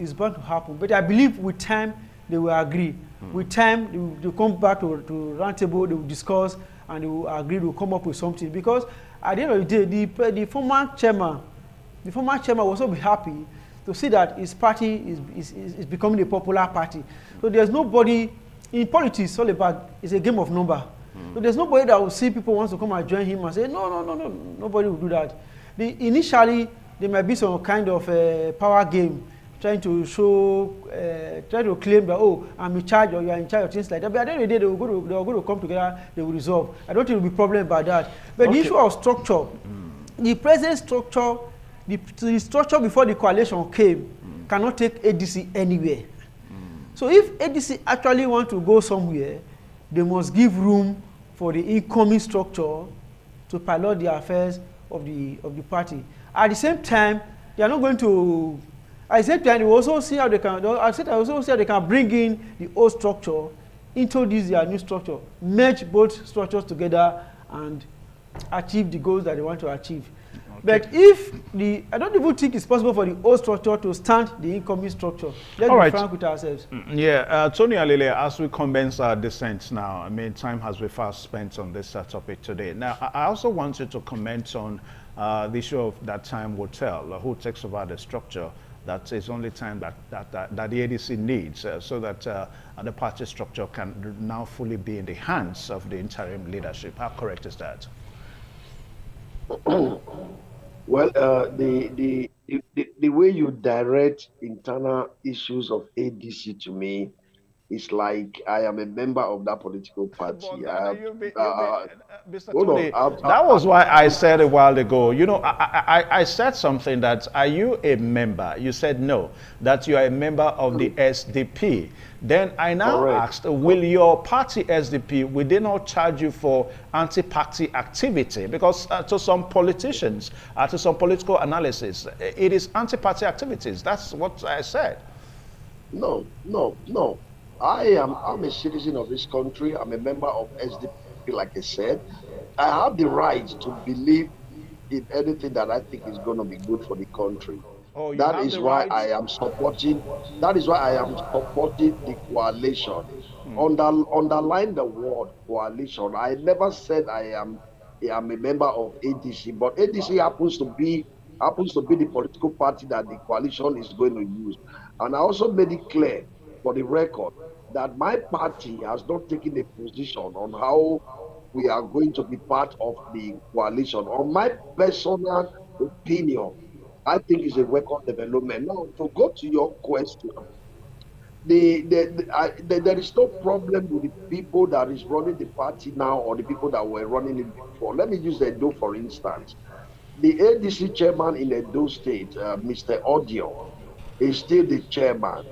Speaker 2: happen. But I believe with time they will agree. With time they will come back to round table. They will discuss. And they will agree to come up with something, because at the end of the day, the former chairman will also be happy to see that his party is becoming a popular party. So there's nobody in politics. All about it's a game of number. So there's nobody that will see people wants to come and join him and say, no, no, no, no, nobody will do that. Initially, there might be some kind of power game trying to show, trying to claim that, oh, I'm in charge or you are in charge of things like that. But at the end of the day, they will go to come together, they will resolve. I don't think there will be a problem about that. But the issue of structure, the present structure, the structure before the coalition came cannot take ADC anywhere. So if ADC actually want to go somewhere, they must give room for the incoming structure to pilot the affairs of the party. At the same time, they are not going to. At the same time, they will also see how they can. Also see how they can bring in the old structure, introduce their new structure, merge both structures together, and achieve the goals that they want to achieve. Okay. But if I don't even think it's possible for the old structure to stand the incoming structure. Let's be frank with ourselves.
Speaker 1: Yeah, Tony Alile, as we commence our descent now, I mean, time has been fast spent on this topic today. Now, I also want you to comment on the issue of that time will tell, who takes over the structure. That is only time that the ADC needs so that the party structure can now fully be in the hands of the interim leadership. How correct is that?
Speaker 3: Well, the way you direct internal issues of ADC to me is like I am a member of that political party.
Speaker 1: Mr.
Speaker 3: Hold
Speaker 1: Tony,
Speaker 3: on.
Speaker 1: that was why I said a while ago, you know, I said something that, are you a member? You said no, that you are a member of the SDP. Then I now asked, will your party SDP, will they not charge you for anti-party activity? Because to some politicians, to some political analysis, it is anti-party activities. That's what I said.
Speaker 3: No. I'm a citizen of this country. I'm a member of SDP, like I said. I have the right to believe in anything that I think is going to be good for the country.
Speaker 1: Oh, you
Speaker 3: That
Speaker 1: have
Speaker 3: is
Speaker 1: the
Speaker 3: why
Speaker 1: right?
Speaker 3: I am supporting. That is why I am supporting the coalition. Underline the word coalition. I never said I am a member of ADC, but ADC happens to be the political party that the coalition is going to use. And I also made it clear for the record that my party has not taken a position on how we are going to be part of the coalition. On my personal opinion, I think it's a welcome development. Now, to go to your question, there is no problem with the people that is running the party now or the people that were running it before. Let me use Edo, for instance. The ADC chairman in Edo State, Mr. Audio, is still the chairman.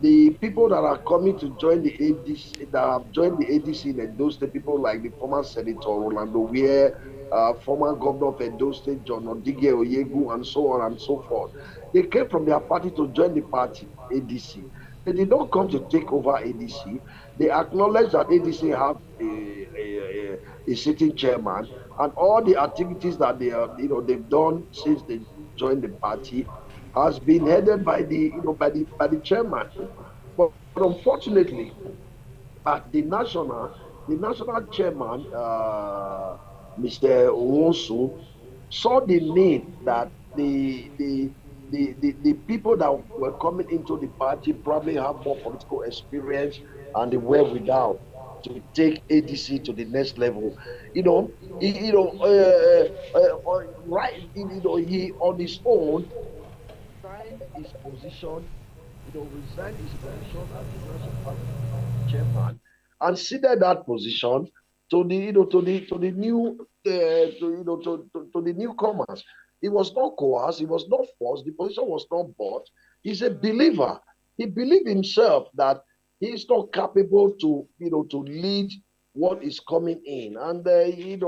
Speaker 3: The people that are coming to join the ADC, that have joined the ADC in Edo State, people like the former Senator Rolando Weir, former governor of Edo State, John Odige Oyegu, and so on and so forth. They came from their party to join the party, ADC. They did not come to take over ADC. They acknowledge that ADC have a sitting chairman, and all the activities that they've done since they joined the party has been headed by the chairman. But unfortunately, at the national chairman, Mr. Owosu, saw the need that the people that were coming into the party probably have more political experience and the wherewithal to take ADC to the next level. You know, right, he on his own resigned his position, resigned his position as the national party chairman and ceded that position to the new to the newcomers. He was not coerced, he was not forced, the position was not bought. He's a believer. He believed himself that he's not capable to lead what is coming in, and he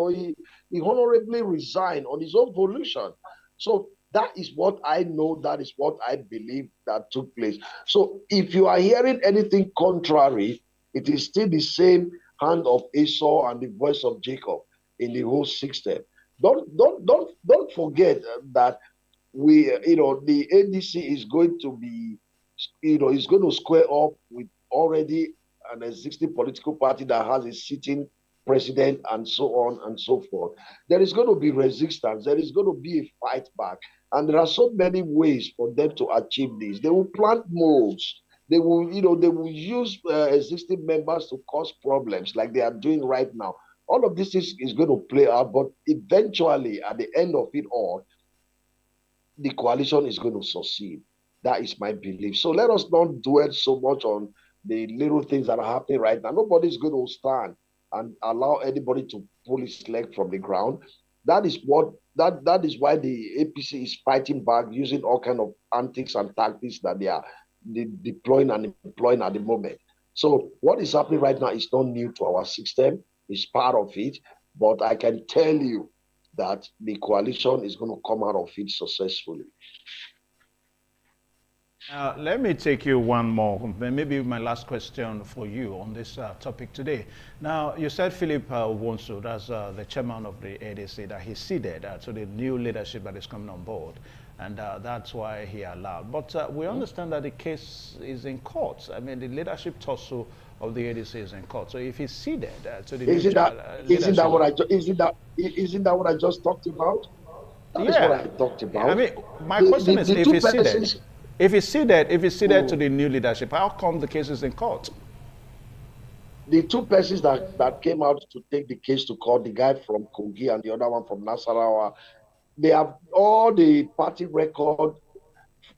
Speaker 3: honorably resigned on his own volition. So that is what I know, that is what I believe that took place. So if you are hearing anything contrary, it is still the same hand of Esau and the voice of Jacob in the whole system. Don't forget that the ADC is going to be, is going to square up with already an existing political party that has a sitting president and so on and so forth. There is going to be resistance. There is going to be a fight back. And there are so many ways for them to achieve this. They will plant molds. They will use existing members to cause problems like they are doing right now all of this is going to play out, but eventually, at the end of it all, the coalition is going to succeed. That is my belief. So let us not dwell so much on the little things that are happening right now. Nobody's going to stand and allow anybody to pull his leg from the ground. That is why the APC is fighting back using all kind of antics and tactics that they are deploying and employing at the moment. So what is happening right now is not new to our system. It's part of it. But I can tell you that the coalition is going to come out of it successfully.
Speaker 1: Let me take you one more, maybe my last question for you on this topic today. Now, you said Philip Wonsu, that's the chairman of the ADC, that he ceded to the new leadership that is coming on board, and that's why he allowed. But we understand that the case is in court. I mean, the leadership tussle of the ADC is in court. So if he ceded to the
Speaker 3: isn't that what I just talked about? That is what I talked about.
Speaker 1: I mean, my question is, if he ceded to the new leadership, how come the case is in court?
Speaker 3: The two persons that came out to take the case to court, the guy from Kogi and the other one from Nasarawa, they have all the party record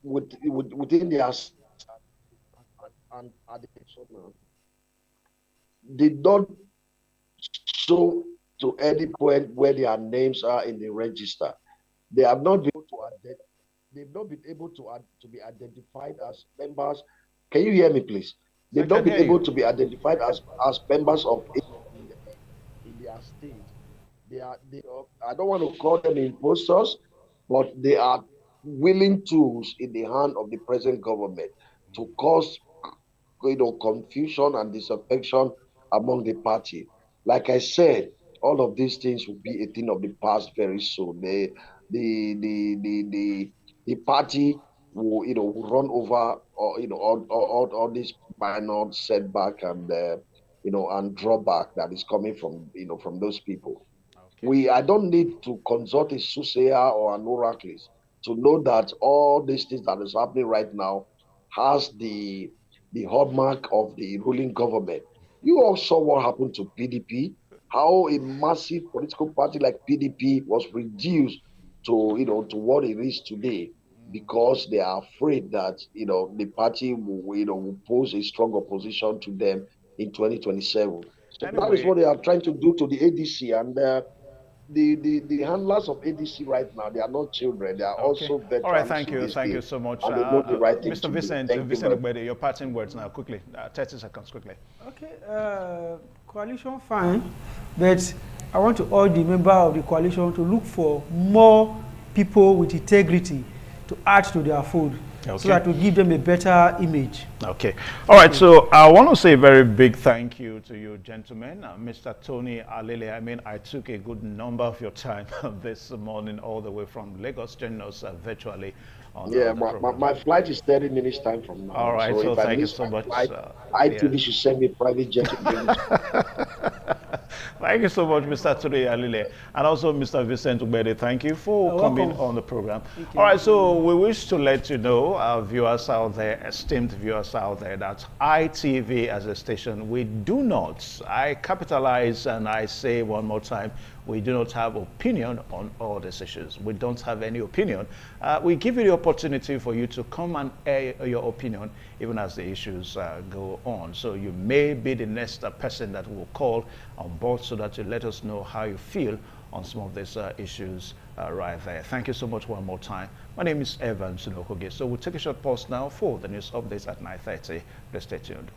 Speaker 3: within their and did not show to any point where their names are in the register. They have not been able to they've not been able to be identified as members. Can you hear me, please? They've not been able to be identified as members of in their state. I don't want to call them imposters, but they are willing tools in the hand of the present government to cause confusion and disaffection among the party. Like I said, all of these things will be a thing of the past very soon. The party will run over or all this minor setback and and drawback that is coming from those people.
Speaker 1: Okay.
Speaker 3: I don't need to consult a soothsayer or an oraculist to know that all these things that is happening right now has the hallmark of the ruling government. You all saw what happened to PDP, how a massive political party like PDP was reduced to what it is today because they are afraid that the party will pose a strong opposition to them in 2027. So that is
Speaker 1: Anyway,
Speaker 3: what they are trying to do to the ADC, and the handlers of ADC right now, they are not children. They are
Speaker 1: okay.
Speaker 3: also
Speaker 1: All right,
Speaker 3: veterans
Speaker 1: thank
Speaker 3: in
Speaker 1: you.
Speaker 3: this
Speaker 1: Thank you
Speaker 3: game,
Speaker 1: so much.
Speaker 3: and they know the right thing
Speaker 1: Mr.
Speaker 3: to do.
Speaker 1: Vincent,
Speaker 3: Thank you
Speaker 1: Vincent
Speaker 3: very much.
Speaker 1: Ogbede, your parting words now, quickly. 30 seconds, quickly.
Speaker 2: Okay, coalition fine, but I want to urge the member of the coalition to look for more people with integrity to add to their fold, so that will give them a better image.
Speaker 1: Okay. All right. So I want to say a very big thank you to you, gentlemen. Mr. Tony Alele, I mean, I took a good number of your time this morning, all the way from Lagos, joining us virtually.
Speaker 3: My flight is 30 minutes time from now.
Speaker 1: All right. So
Speaker 3: if I
Speaker 1: thank you
Speaker 3: miss
Speaker 1: so
Speaker 3: my
Speaker 1: much.
Speaker 3: flight, ITV should send me a private jet to bring me.
Speaker 1: Thank you so much, Mr. Ture Alile, and also Mr. Vincent Ubede. Thank you for coming on the program. All right, so we wish to let you know, our viewers out there, esteemed viewers out there, that ITV as a station, we do not, I capitalize and I say one more time, we do not have opinion on all these issues. We don't have any opinion. We give you the opportunity for you to come and air your opinion even as the issues go on. So you may be the next person that will call on board so that you let us know how you feel on some of these issues right there. Thank you so much one more time. My name is Evan Sunokoge. So we'll take a short pause now for the news updates at 9:30. Please stay tuned.